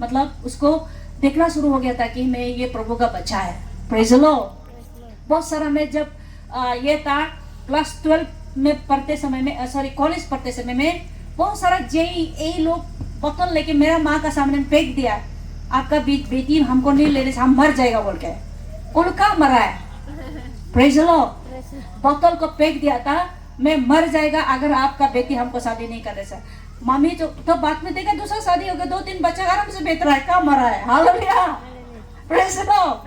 मतलब उसको देखना शुरू हो गया था कि मैं ये प्रभु का बच्चा है। Praise the Lord. बहुत सारा मैं जब ये था क्लास 12 में पढ़ते समय में, कॉलेज पढ़ते समय में, बहुत सारा JEE लोग बोतल लेके मेरा माँ का सामने फेंक दिया, आपका बेटी हमको नहीं लेने से हम मर जाएगा बोल के। उनका मरा है। Praise the Lord. बोतल को फेंक दिया था, मैं मर जाएगा अगर आपका बेटी हमको शादी नहीं करने से। मामी तो बाद में देखा दूसरा शादी हो गया, 2-3 बच्चा आराम से बेच रहा है, कहाँ मरा है। Hallelujah. Praise the Lord.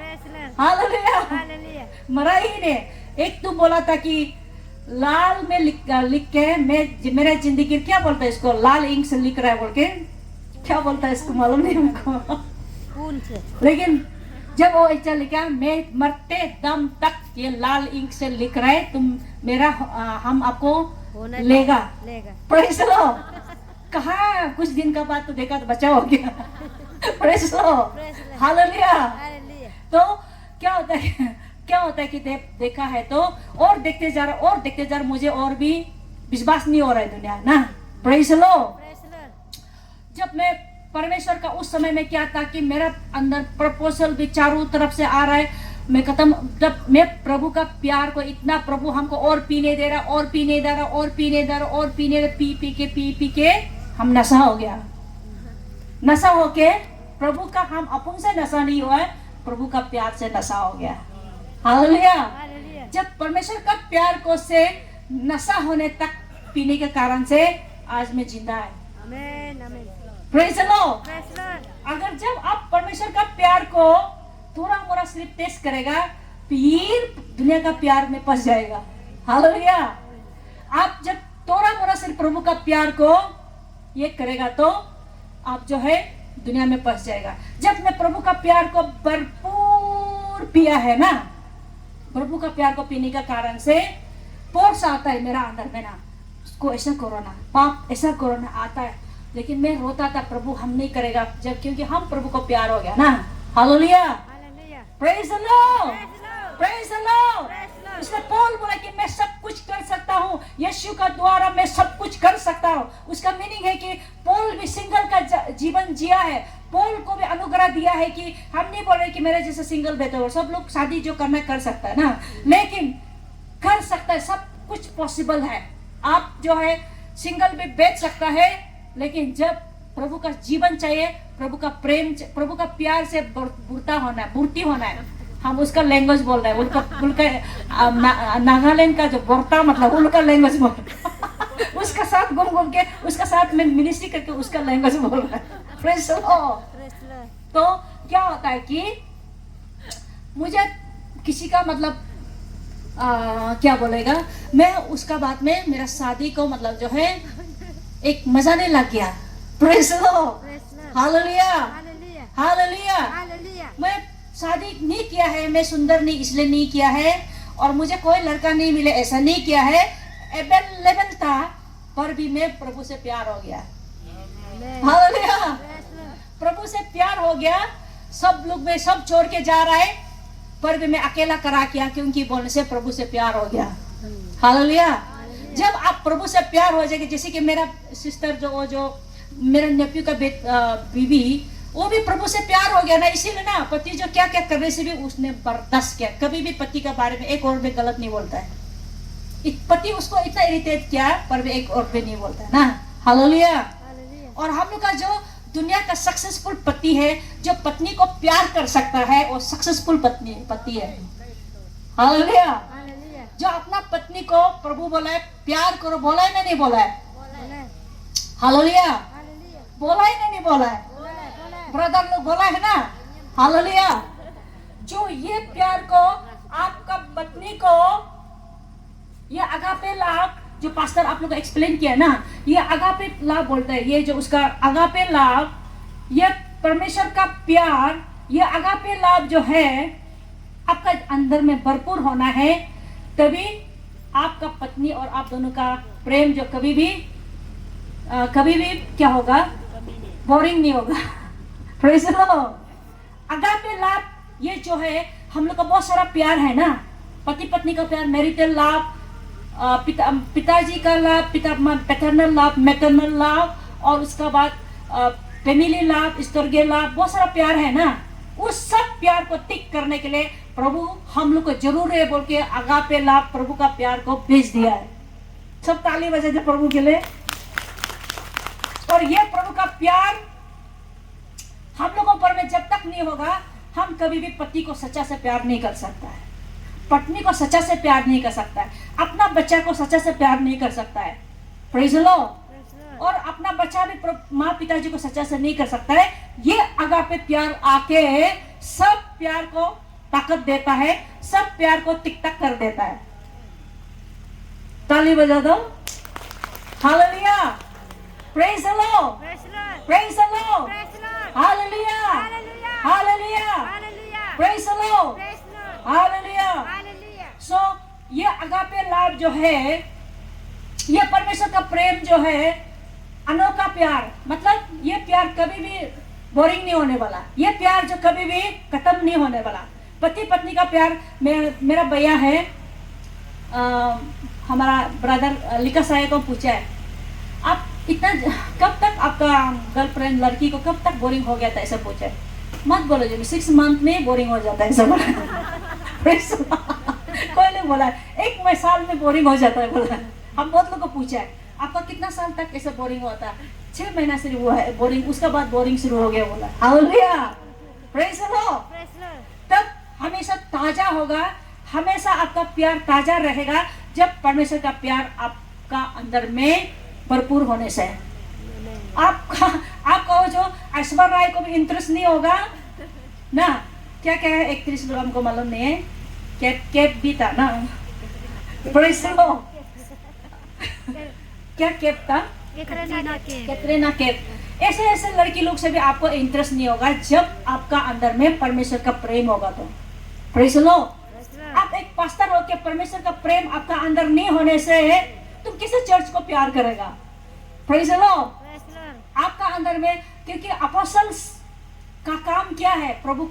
Hallelujah. मरा ही नहीं। एक तो बोला था कि लाल में लिख के मैं मेरा जिंदगी, क्या बोलता है इसको, लाल इंक से लिख रहा है बोल के, क्या बोलता है इसको मालूम नहीं हमको। लेकिन जब वो ऐसा लिखा, मैं मरते दम तक ये लाल इंक से लिख रहा है, तुम मेरा हम आपको लेगा। Praise the Lord. कहा कुछ दिन का बाद तो देखा तो बचा हो गया। Praise the Lord. हालेलुया। तो क्या होता है कि देखा है तो और देखते जा रहा मुझे और भी विश्वास नहीं हो रहा है दुनिया ना। प्रेज लो। जब मैं परमेश्वर का उस समय में क्या था कि मेरा अंदर प्रपोजल भी चारों तरफ से आ रहा है, मैं खत्म, जब मैं प्रभु का प्यार को इतना, प्रभु हमको और पीने दे रहा, और पीने दे रहा, और पीने दे रहा, और पीने दे, पी के हम नशा हो गया। नशा होके प्रभु का, हम अपन से नशा नहीं हुआ है, प्रभु का प्यार से नशा हो गया। हालेलुया। जब परमेश्वर का प्यार को से नशा होने तक पीने के कारण से आज मैं जिंदा है। Praise the Lord. अगर जब आप परमेश्वर का प्यार को थोड़ा मोड़ा सिर्फ टेस्ट करेगा, फिर दुनिया का प्यार में फंस जाएगा। हालेलुया। आप जब थोड़ा मोड़ा सिर्फ प्रभु का प्यार को ये करेगा तो आप जो है दुनिया में फंस जाएगा। जब मैं प्रभु का प्यार को भरपूर पिया है ना, प्रभु का प्यार को पीने का कारण से फोर्स आता है मेरा अंदर में ना, उसको ऐसा करो ना, पाप ऐसा करो ना, आता है। लेकिन मैं रोता था, प्रभु हम नहीं करेगा, जब क्योंकि हम प्रभु को प्यार हो गया ना। Hallelujah. Praise the Lord. Praise the Lord. उसने पौल बोला कि मैं सब कुछ कर सकता हूँ, यीशु का द्वारा मैं सब कुछ कर सकता हूँ। उसका मीनिंग है कि पौल भी सिंगल का जीवन जिया है, पौल को भी अनुग्रह दिया है कि हम नहीं बोल रहे कि मेरे जैसे सिंगल बेटे हो, सब लोग शादी जो करना कर सकता है ना, लेकिन कर सकता है, सब कुछ पॉसिबल है। आप जो है सिंगल भी बेच सकता है, लेकिन जब प्रभु का जीवन चाहिए, प्रभु का प्रेम, प्रभु का प्यार से बुरता होना है, बुरती होना है। हम उसका लैंग्वेज बोल रहे हैं, उनका नागालैंड का जो बोरता मतलब उनका लैंग्वेज बोल रहे हैं। उसका साथ घूम घूम के, उसका साथ में मिनिस्ट्री करके उसका लैंग्वेज बोल रहे हैं। Praise the Lord. तो क्या होता है कि मुझे किसी का मतलब क्या बोलेगा, मैं उसका बाद में मेरा शादी को मतलब जो है एक मजा नहीं लग गया। Praise the Lord. Hallelujah. Hallelujah. मैं शादी नहीं किया है, मैं सुंदर नहीं इसलिए नहीं किया है, और मुझे कोई लड़का नहीं मिले ऐसा नहीं किया है, अवेलेबल था, पर भी मैं प्रभु से प्यार हो गया। हालेलुया। प्रभु से प्यार हो गया, सब लोग में सब छोड़ के जा रहा है, पर भी मैं अकेला करा किया, क्योंकि बोलने से प्रभु से प्यार हो गया। हालेलुया। जब आप प्रभु से प्यार हो जाएगा, जैसे कि मेरा सिस्टर जो मेरा नेफ्यू का बीवी, वो भी प्रभु से प्यार हो गया ना, इसीलिए ना पति जो क्या क्या करने से भी उसने बर्दाश्त किया, कभी भी पति के बारे में एक और भी गलत नहीं बोलता है। पति उसको इतना इरिटेट किया, पर भी एक और भी नहीं बोलता है ना। हालेलुया। और हम लोग का जो दुनिया का सक्सेसफुल पति है, जो पत्नी को प्यार कर सकता है, वो सक्सेसफुल पति है। हालेलुया। जो अपना पत्नी को प्रभु बोला है प्यार करो, बोला है ना नहीं बोला है? हालेलुया। बोला है ना नहीं बोला है? ब्रदर लोग बोला है ना। हालेलुया। जो ये प्यार को आपका पत्नी को, ये अगापे लाभ जो पास्टर आप लोग एक्सप्लेन किया ना, ये अगापे लाभ बोलते हैं, ये जो उसका अगापे लाभ, ये परमेश्वर का प्यार, ये अगापे लाभ जो है आपका अंदर में भरपूर होना है, तभी आपका पत्नी और आप दोनों का प्रेम जो कभी भी क्या होगा, बोरिंग नहीं होगा। Praise the Lord. अगापे लाभ ये जो है, हम लोग का बहुत सारा प्यार है ना, पति पत्नी का प्यार, मैरिटल लाभ, पिताजी का लाभ, पैटर्नल लाभ, मैटरनल लाभ, और उसका बाद फैमिली लाभ, स्वर्गीय लाभ, बहुत सारा प्यार है ना। उस सब प्यार को टिक करने के लिए प्रभु हम लोग को जरूर है बोल के अगापे लाभ, प्रभु का प्यार को भेज दिया है। सब ताली बजा दे प्रभु के लिए। और ये प्रभु का प्यार हम लोगों पर में जब तक नहीं होगा, हम कभी भी पति को सच्चा से प्यार नहीं कर सकता है, पत्नी को सच्चा से प्यार नहीं कर सकता है, अपना बच्चा को सच्चा से प्यार नहीं कर सकता है। Praise the Lord. और अपना बच्चा भी माँ पिताजी को सच्चा से नहीं कर सकता है। ये अगापे प्यार आके सब प्यार को ताकत देता है, सब प्यार को टिक टक कर देता है। ताली बजा दो। Hallelujah. Praise the Lord. Praise the Lord. Hallelujah. Hallelujah. Praise the Lord. Hallelujah. So ये अगापे लाभ जो है, ये परमेश्वर का प्रेम जो है, अनोखा प्यार, मतलब ये प्यार कभी भी बोरिंग नहीं होने वाला, ये प्यार जो कभी भी खत्म नहीं होने वाला। पति पत्नी का प्यार, मेरा भैया है, हमारा ब्रदर लिका साहे को पूछा है, आप इतना कब तक आपका गर्लफ्रेंड लड़की को कब तक बोरिंग हो गया था, ऐसा पूछा है। मत बोलो जी 6 मंथ में बोरिंग हो जाता है, ऐसा बोला। कोई नहीं बोला 1 साल में बोरिंग हो जाता है बोला। हम बहुत लोग को पूछा है आपका कितना साल तक ऐसा बोरिंग हुआ था, 6 महीना से हुआ है बोरिंग, उसका बाद बोरिंग शुरू हो गया बोला। Hallelujah, praise the Lord. तब हमेशा ताजा होगा, हमेशा आपका प्यार ताजा रहेगा जब परमेश्वर का प्यार आपका अंदर में भरपूर होने से। आपका वो जो ऐश्वर्या राय को भी इंटरेस्ट नहीं होगा ना, क्या क्या है एक्ट्रेस लोग हमको मालूम नहीं है, कैप भी था ना, प्रेज़ द लॉर्ड। क्या कैप था, कैटरीना कैफ। ऐसे ऐसे लड़की लोग से भी आपको इंटरेस्ट नहीं होगा जब आपका अंदर में परमेश्वर का प्रेम होगा तो। Praise the Lord. आप एक पास्टर हो के परमेश्वर का प्रेम आपका अंदर नहीं होने से तुम किसे चर्च को प्यार करेगा। Praise the Lord. आपका अंदर में, क्योंकि अपोस्टल्स का काम क्या है, प्रभु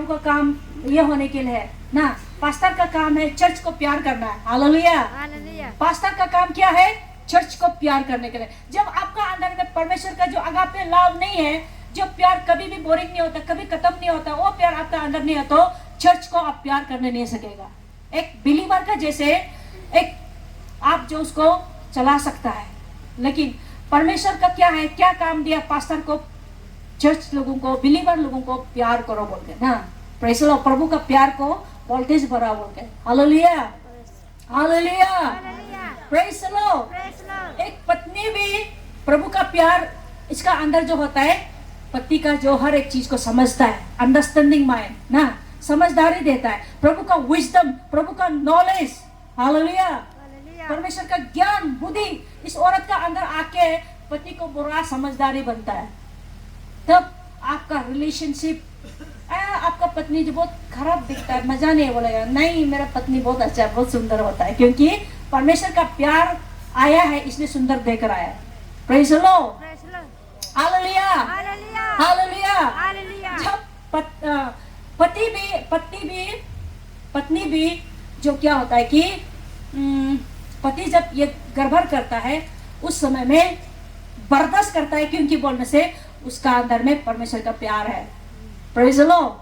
का काम ये होने के लिए है ना। पास्टर का काम है चर्च को प्यार करना है। हालेलुया। पास्टर का काम क्या है, चर्च को प्यार करने के लिए। जब आपका अंदर में परमेश्वर का जो अगापे लव नहीं है, जो प्यार कभी भी बोरिंग नहीं होता, कभी खत्म नहीं होता, वो प्यार आपका अंदर नहीं है तो चर्च को आप प्यार करने नहीं सकेगा। एक बिलीवर का जैसे एक आप जो उसको चला सकता है, लेकिन परमेश्वर का क्या है, क्या काम दिया पास्टर को, चर्च लोगों को, बिलीवर लोगों को प्यार करो बोल के ना। Praise the Lord. प्रभु का प्यार को वोल्टेज भरा बोल के। Hallelujah, hallelujah, praise the Lord. एक पत्नी भी प्रभु का प्यार इसका अंदर जो होता है, पति का जो हर एक चीज को समझता है, अंडरस्टैंडिंग माइंड ना, समझदारी देता है, प्रभु का विजडम, प्रभु का नॉलेज। हालेलुया। परमेश्वर का ज्ञान, बुद्धि इस औरत का अंदर आके पति को बुरा समझदारी बनता है। तब आपका रिलेशनशिप, आपका पत्नी जो बहुत खराब दिखता है, मजा नहीं बोलेगा, नहीं मेरा पत्नी बहुत अच्छा है, बहुत सुंदर होता है, क्योंकि परमेश्वर का प्यार आया है इसलिए सुंदर देख रहा है। Praise the Lord. Hallelujah, hallelujah. जब पत्नी भी जो क्या होता है कि पति जब ये गर्भर करता है उस समय में बर्दाश्त करता है, क्योंकि बोलने से उसका अंदर में परमेश्वर का प्यार है। Praise the Lord.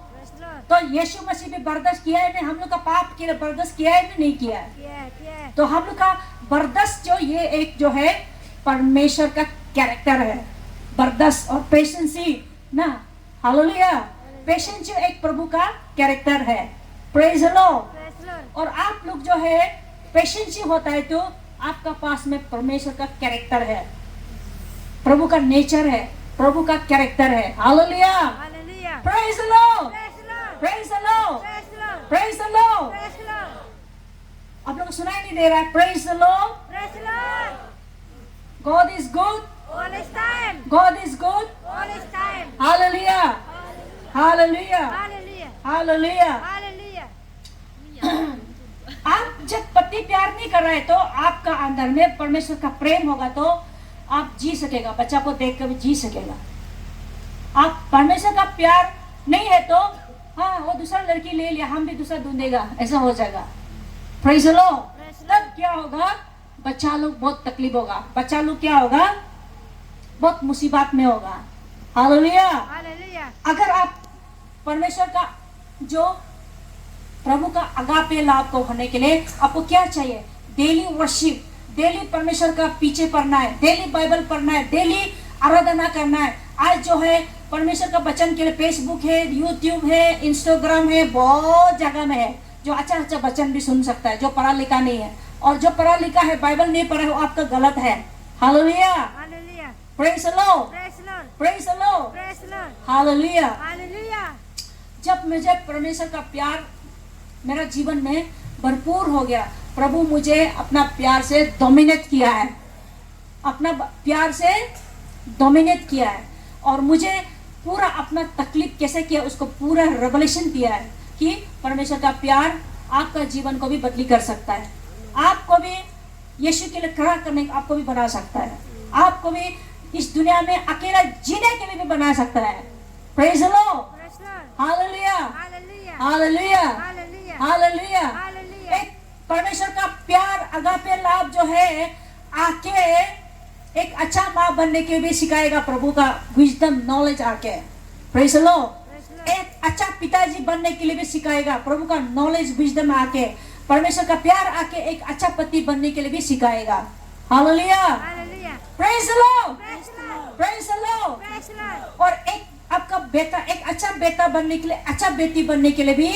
तो यीशु मसीह भी बर्दाश्त किया है, हम लोग का पाप के लिए बर्दाश्त किया है नहीं किया है। तो हम लोग का बर्दाश्त जो ये एक जो है परमेश्वर का कैरेक्टर है, बर्दाश्त और पेशेंसी ना। हालेलुया। पेशेंस जो एक प्रभु का कैरेक्टर है। Praise the Lord. और आप लोग जो है पेशेंसी होता है तो आपका पास में परमेश्वर का कैरेक्टर है, प्रभु का नेचर है, प्रभु का कैरेक्टर है। Hallelujah, praise the Lord, praise the Lord, praise the Lord. आप लोग को सुनाई नहीं दे रहा है? Praise the Lord. God is good all his time. God is good All his time. Hallelujah, Hallelujah, Hallelujah. Hallelujah। Hallelujah. आप जब पति प्यार नहीं कर रहे तो आपका अंदर में परमेश्वर का प्रेम होगा तो आप जी सकेगा, बच्चा को देख कर भी जी सकेगा। आप परमेश्वर का प्यार नहीं है तो हाँ वो दूसरा लड़की ले लिया, हम भी दूसरा ढूंढेगा, ऐसा हो जाएगा। Praise the Lord. तब क्या होगा, बच्चा लोग बहुत तकलीफ होगा, बच्चा लोग क्या होगा, बहुत मुसीबत में होगा। हालेलुया। Hallelujah. अगर आप परमेश्वर का जो प्रभु का अगापे लाभ को होने के लिए आपको क्या चाहिए, डेली वर्शिप, डेली परमेश्वर का पीछे पढ़ना है, डेली बाइबल पढ़ना है, डेली आराधना करना है। आज जो है परमेश्वर का वचन के लिए फेसबुक है, यूट्यूब है, इंस्टाग्राम है, बहुत जगह में है जो अच्छा अच्छा वचन भी सुन सकता है, जो पढ़ा लिखा नहीं है। और जो पढ़ा लिखा है बाइबल नहीं पढ़ा है वो आपका गलत है। Hallelujah, Hallelujah. Praise the Lord, Praise the Lord. Praise the Lord, Praise the Lord. Hallelujah. Hallelujah. जब मुझे परमेश्वर का प्यार मेरा जीवन में भरपूर हो गया, प्रभु मुझे अपना प्यार से डोमिनेट किया है, अपना प्यार से डोमिनेट किया है, और मुझे पूरा अपना तकलीफ कैसे किया उसको पूरा रेवलेशन दिया है कि परमेश्वर का प्यार आपका जीवन को भी बदली कर सकता है, आपको भी यीशु के लिए खड़ा करने का आपको भी बना सकता है, आपको भी इस दुनिया में अकेला जीने के लिए भी बना सकता है। Praise the Lord. Praise the Lord. Hallelujah, Hallelujah. Hallelujah, Hallelujah. Hallelujah. Hallelujah. एक परमेश्वर का प्यार अगापे लाभ जो है आके एक अच्छा माँ बनने के भी सिखाएगा, प्रभु का विजडम नॉलेज आके। Praise the Lord. एक अच्छा पिताजी बनने के लिए भी सिखाएगा, प्रभु का नॉलेज विजडम आके, परमेश्वर का प्यार आके एक अच्छा पति बनने के लिए भी सिखाएगा। Hallelujah, Hallelujah. Praise the Lord, Praise the Lord. Praise the Lord. Praise the Lord. और एक आपका बेटा, एक अच्छा बेटा बनने के लिए, अच्छा बेटी बनने के लिए भी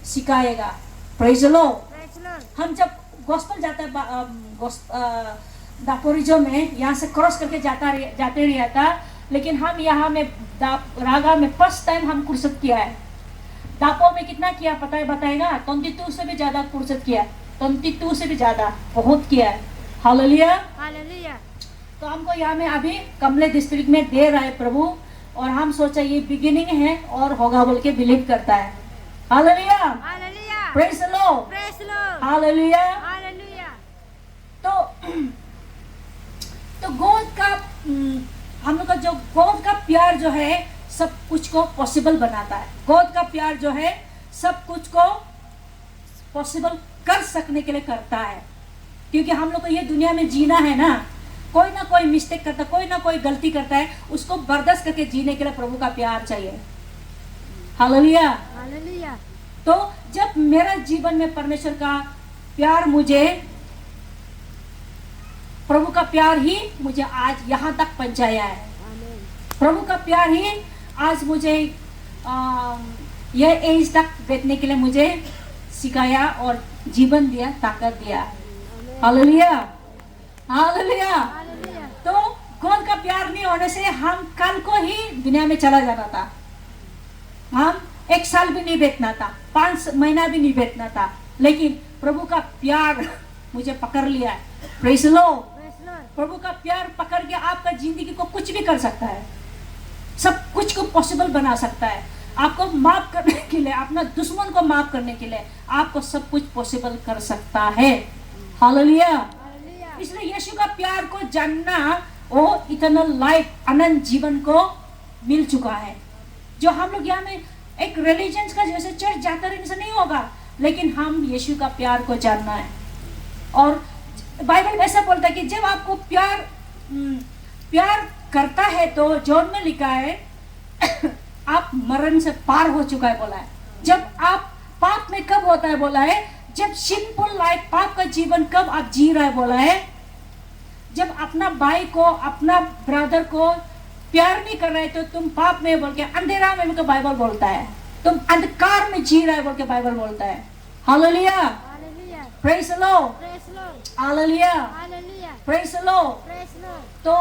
सिखाएगा। Praise the Lord. Praise the Lord. हम जब गॉस्पेल जाता दापोरिजो में, यहाँ से क्रॉस करके जाते रहा था, लेकिन हम यहाँ में रागा में फर्स्ट टाइम हम कुर्सत किया है। दापो में कितना किया पता है, बताएगा? 22 से भी ज्यादा कुर्सत किया, 22 से भी ज्यादा, बहुत किया है। हालेलुया। Hallelujah. तो हमको यहाँ में अभी कमले डिस्ट्रिक्ट में दे रहा है प्रभु, और हम सोचा ये बिगिनिंग है और होगा बोल के बिलीव करता है। Hallelujah, Hallelujah. Praise the Lord, Praise the Lord. Hallelujah. Hallelujah. तो गॉड का हम लोग का जो गॉड का प्यार जो है सब कुछ को पॉसिबल बनाता है। गॉड का प्यार जो है सब कुछ को पॉसिबल कर सकने के लिए करता है, क्योंकि हम लोग को ये दुनिया में जीना है ना, कोई ना कोई मिस्टेक करता, कोई ना कोई गलती करता है, उसको बर्दाश्त करके जीने के लिए प्रभु का प्यार चाहिए। हालेलुया। Hallelujah. तो जब मेरा जीवन में परमेश्वर का प्यार मुझे, प्रभु का प्यार ही मुझे आज यहाँ तक पहुंचाया है। Amen. प्रभु का प्यार ही आज मुझे यह एज तक बैठने के लिए मुझे सिखाया और जीवन दिया, ताकत दिया। Hallelujah, hallelujah. Hallelujah. तो गॉड का प्यार नहीं होने से हम कल को ही दुनिया में चला जाना था, हम 1 साल भी नहीं बैठना था, 5 महीना भी नहीं बैठना था, लेकिन प्रभु का प्यार मुझे पकड़ लिया है। Praise the Lord. Praise the Lord. प्रभु का प्यार पकड़ के आपका जिंदगी को कुछ भी कर सकता है, सब कुछ को पॉसिबल बना सकता है। आपको माफ करने के लिए, अपना दुश्मन को माफ करने के लिए आपको सब कुछ पॉसिबल कर सकता है। हालेलुया। Hallelujah. इसलिए यीशु का प्यार को जानना वो इटर्नल लाइफ, अनंत जीवन को मिल चुका है। जो हम लोग यहाँ में एक रिलीजन का जैसे चर्च जाते रहने से नहीं होगा, लेकिन हम यीशु का प्यार को जानना है। और बाइबल में ऐसा बोलता है कि जब आपको प्यार करता है, तो जॉन में लिखा है आप मरण से पार हो चुका है बोला है। जब आप पाप में कब होता है बोला है, जब सिंपल लाइफ, पाप का जीवन कब आप जी रहा है बोला है, जब अपना भाई को, अपना ब्रदर को प्यार नहीं कर रहे तो तुम पाप में बोल के, अंधेरा में तो बाइबल बोलता है, तुम अंधकार में जी रहे बोल के बाइबल बोलता है। Hallelujah, Hallelujah. Praise the Lord, Praise the Lord. Hallelujah, Hallelujah. Praise the Lord. Praise the Lord. तो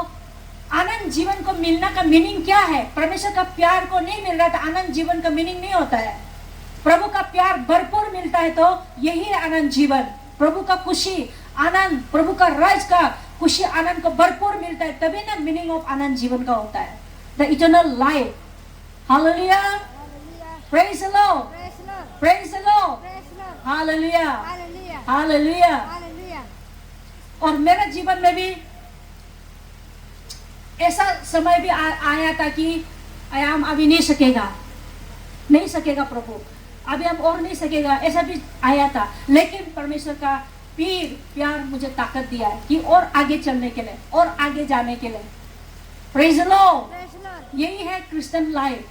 आनंद जीवन को मिलना का मीनिंग क्या है? परमेश्वर का प्यार को नहीं मिल रहा तो आनंद जीवन का मीनिंग नहीं होता है। प्रभु का प्यार भरपूर मिलता है तो यही है आनंद जीवन। प्रभु का खुशी, आनंद, प्रभु का राज का खुशी, आनंद को भरपूर मिलता है, तभी ना मीनिंग ऑफ आनंद जीवन का होता है, the eternal life. Hallelujah, Hallelujah. Praise the Lord, Praise the Lord. Praise the Lord, Praise the Lord. Hallelujah, Hallelujah. Hallelujah. Hallelujah. और मेरे जीवन में भी ऐसा समय भी आया था कि हम अभी नहीं सकेगा प्रभु, अभी हम और नहीं सकेगा, ऐसा भी आया था। लेकिन परमेश्वर का प्यार मुझे ताकत दिया है कि और आगे चलने के लिए, और आगे जाने के लिए। Praise the Lord. Praise the Lord. यही है Christian life,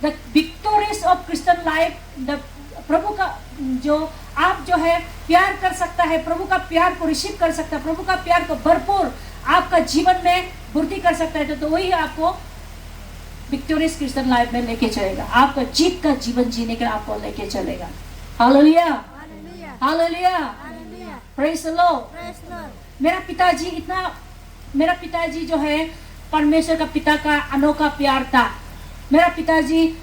the victorious of Christian life. The प्रभु का जो आप जो है प्यार कर सकता है, प्रभु का प्यार को रिसीव कर सकता है, प्रभु का प्यार को भरपूर आपका जीवन में वृद्धि कर सकता है, तो वही आपको विक्टोरियस क्रिश्चियन लाइफ में लेके चलेगा, आपका जीत का जीवन जीने के लिए आपको लेके चलेगा। Hallelujah, Hallelujah. Hallelujah, Hallelujah. Praise the Lord. Praise the Lord. मेरा पिताजी जो है परमेश्वर का पिता का अनोखा प्यार था। मेरा पिताजी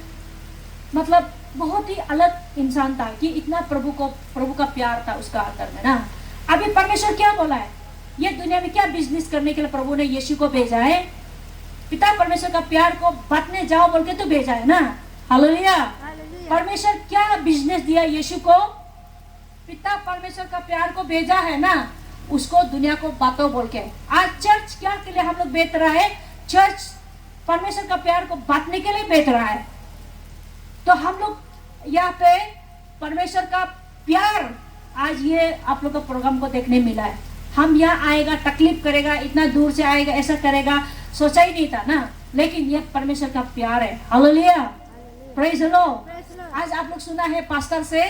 मतलब बहुत ही अलग इंसान था कि इतना प्रभु का प्यार था उसका अंदर में ना। अभी परमेश्वर क्या बोला है, ये दुनिया में क्या बिजनेस करने के लिए प्रभु ने यीशु को भेजा है? पिता परमेश्वर का प्यार को बांटने जाओ बोल के तो भेजा है ना। हालेलुया। Hallelujah. परमेश्वर क्या बिजनेस दिया यीशु को? पिता परमेश्वर का प्यार को भेजा है ना, उसको दुनिया को बातों बोल के। आज चर्च क्या के लिए हम लोग बैठ रहा है? चर्च परमेश्वर का प्यार को बांटने के लिए बैठ रहा है। तो हम लोग यहाँ पे परमेश्वर का प्यार आज ये आप लोग का प्रोग्राम को देखने मिला है। हम यहाँ आएगा, तकलीफ करेगा, इतना दूर से आएगा, ऐसा करेगा, सोचा ही नहीं था ना। लेकिन ये परमेश्वर का प्यार है। Hallelujah, praise the Lord. Praise the Lord. आज आप लोग सुना है पास्टर से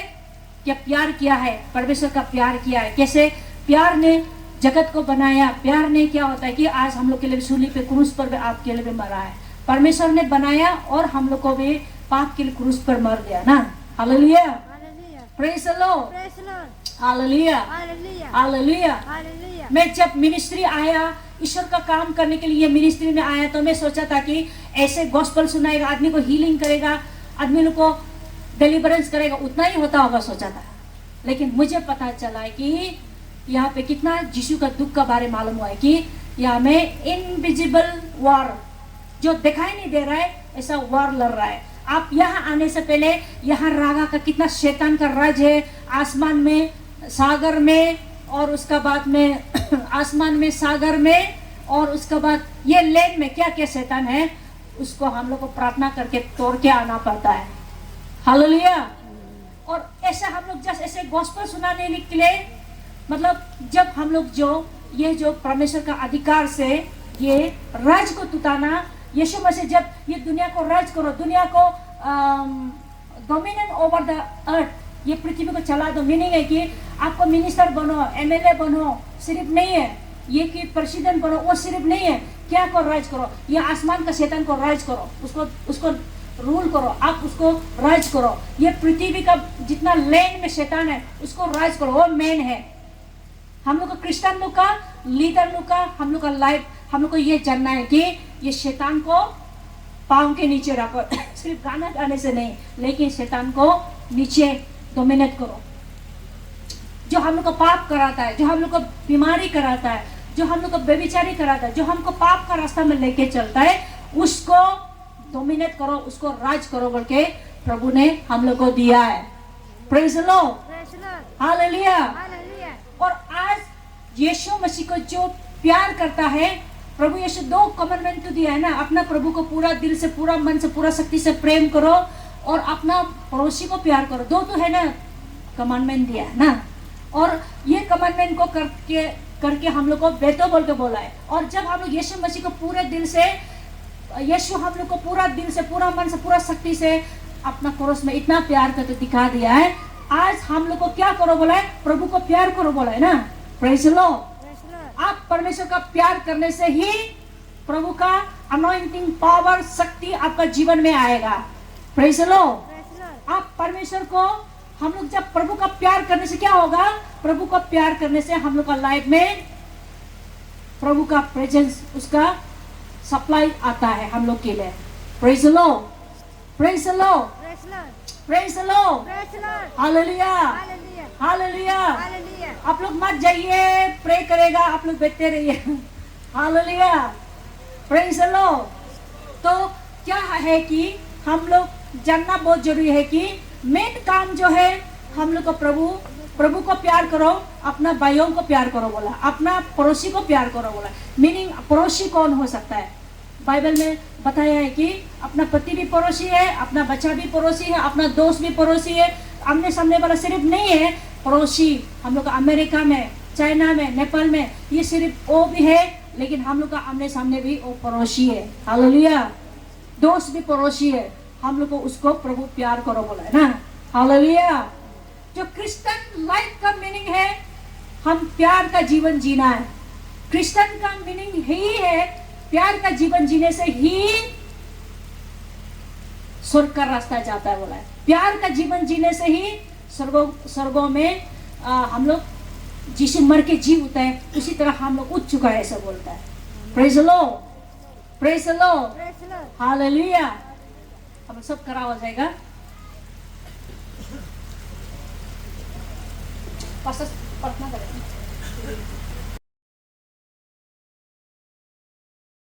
क्या प्यार किया है, परमेश्वर का प्यार किया है, कैसे प्यार ने जगत को बनाया। प्यार ने क्या होता है कि आज हम लोग के लिए सूली पे, क्रूस पर भी आपके लिए भी मरा है। परमेश्वर ने बनाया और हम लोग को भी पाप के लिए क्रूस पर मर गया ना। Hallelujah, Hallelujah. Praise the Lord, Praise the Lord. Hallelujah, Hallelujah. Hallelujah. Hallelujah. मैं जब मिनिस्ट्री आया, ईश्वर का काम करने के लिए मिनिस्ट्री में आया, तो मैं सोचा था कि ऐसे गॉस्पेल सुनाएगा, आदमी को हीलिंग करेगा, आदमी लोग को डिलीवरेंस करेगा, उतना ही होता होगा सोचा था। लेकिन मुझे पता चला है कि यहाँ पे कितना यीशु का दुख का बारे मालूम हुआ है कि यहाँ में इनविजिबल वॉर, जो दिखाई नहीं दे रहा है, ऐसा वॉर लड़ रहा है। आप यहाँ आने से पहले यहाँ रागा का कितना शैतान का राज है, आसमान में, सागर में, और उसका बाद में आसमान में, सागर में, और उसका बाद ये लैंड में क्या क्या शैतान है, उसको हम लोग को प्रार्थना करके तोड़ के आना पड़ता है। हालेलुया। और ऐसा हम लोग जस्ट ऐसे गॉस्पेल सुनाने के लिए, मतलब जब हम लोग जो परमेश्वर का अधिकार से ये राज को तुताना, यीशु मसीह जब ये दुनिया को राज करो, दुनिया को डोमिनेट ओवर द अर्थ, ये पृथ्वी को चला दो। मीनिंग है कि आपको मिनिस्टर बनो, एमएलए बनो, सिर्फ नहीं है ये कि प्रेसिडेंट बनो, वो सिर्फ नहीं है। क्या को राज करो, ये आसमान का शैतान को राज करो, उसको रूल करो, आप उसको राज करो। ये पृथ्वी का जितना लैंड में शैतान है उसको राज करो, वो मेन है। हम लोग को क्रिश्चियन लोग का, लीडर लोग का, हम लोग का लाइफ, हम लोग को ये जानना है कि ये शैतान को पाँव के नीचे रखो। सिर्फ गाना गाने से नहीं, लेकिन शैतान को नीचे डोमिनेट करो। जो हम लोग को पाप कराता है, जो हम लोग को बीमारी कराता है, जो हम लोग को व्यभिचारी कराता है, जो हमको पाप का रास्ता में लेके चलता है, उसको डोमिनेट करो, उसको राज करो बोल के प्रभु ने हम लोग को दिया है। Praise the Lord, Praise the Lord. Hallelujah. Hallelujah. और आज यीशु मसीह को जो प्यार करता है, प्रभु यीशु 2 कमांडमेंट तो दिया है ना, अपना प्रभु को पूरा दिल से, पूरा मन से, पूरा शक्ति से प्रेम करो, और अपना पड़ोसी को प्यार करो। 2 तो है ना कमांडमेंट दिया है ना। और ये कमांडमेंट को करके हम लोग को बेटो बोल के बोला है। और जब हम लोग यीशु मसीह को पूरे दिल से, यीशु हम लोग को पूरा दिल से, पूरा मन से, पूरा शक्ति से अपना पड़ोस में इतना प्यार करके दिखा दिया है, आज हम लोग को क्या करो बोला है, प्रभु को प्यार करो बोला है ना। Praise the Lord. Praise the Lord. आप परमेश्वर का प्यार करने से ही प्रभु का अनॉइंटिंग पावर, शक्ति आपका जीवन में आएगा। Praise the Lord. Praise the Lord. आप परमेश्वर को, हम लोग जब प्रभु का प्यार करने से क्या होगा, प्रभु का प्यार करने से हम लोग का लाइफ में प्रभु का प्रेजेंस, उसका सप्लाई आता है हम लोग के लिए। Praise the Lord, praise the Lord, Praise the Lord. Praise the Lord, Praise the Lord. Hallelujah, Hallelujah. Hallelujah. Hallelujah. आप लोग मत जाइए, प्रे करेगा, आप लोग बैठते रहिए। Hallelujah, praise the Lord. तो क्या है कि हम लोग जानना बहुत जरूरी है कि मेन काम जो है, हम लोग को प्रभु को प्यार करो, अपना भाइयों को प्यार करो बोला, अपना पड़ोसी को प्यार करो बोला। मीनिंग पड़ोसी कौन हो सकता है, बाइबल में बताया है कि अपना पति भी पड़ोसी है, अपना बच्चा भी पड़ोसी है, अपना दोस्त भी पड़ोसी है। आमने सामने वाला सिर्फ नहीं है पड़ोसी। हम लोग का अमेरिका में, चाइना में, नेपाल में, ये सिर्फ वो भी है, लेकिन हम लोग का आमने सामने भी वो पड़ोसी है। हालेलुया, दोस्त भी पड़ोसी है। हम लोग को उसको प्रभु प्यार करो बोला है ना। हालेलुया। जो क्रिश्चियन लाइफ का मीनिंग है, हम प्यार का जीवन जीना है। क्रिश्चियन का मीनिंग यही है, प्यार का जीवन जीने से ही स्वर्ग का रास्ता जाता है बोला है। प्यार का जीवन जीने से ही स्वर्गों में हम लोग जिसे मर के जी उठता है, उसी तरह हम लोग उठ चुका है, ऐसा बोलता है। Praise the Lord, praise the Lord, Praise the Lord. Hallelujah. अब सब करा हो जाएगा। पास्टर प्रार्थना करेंगे।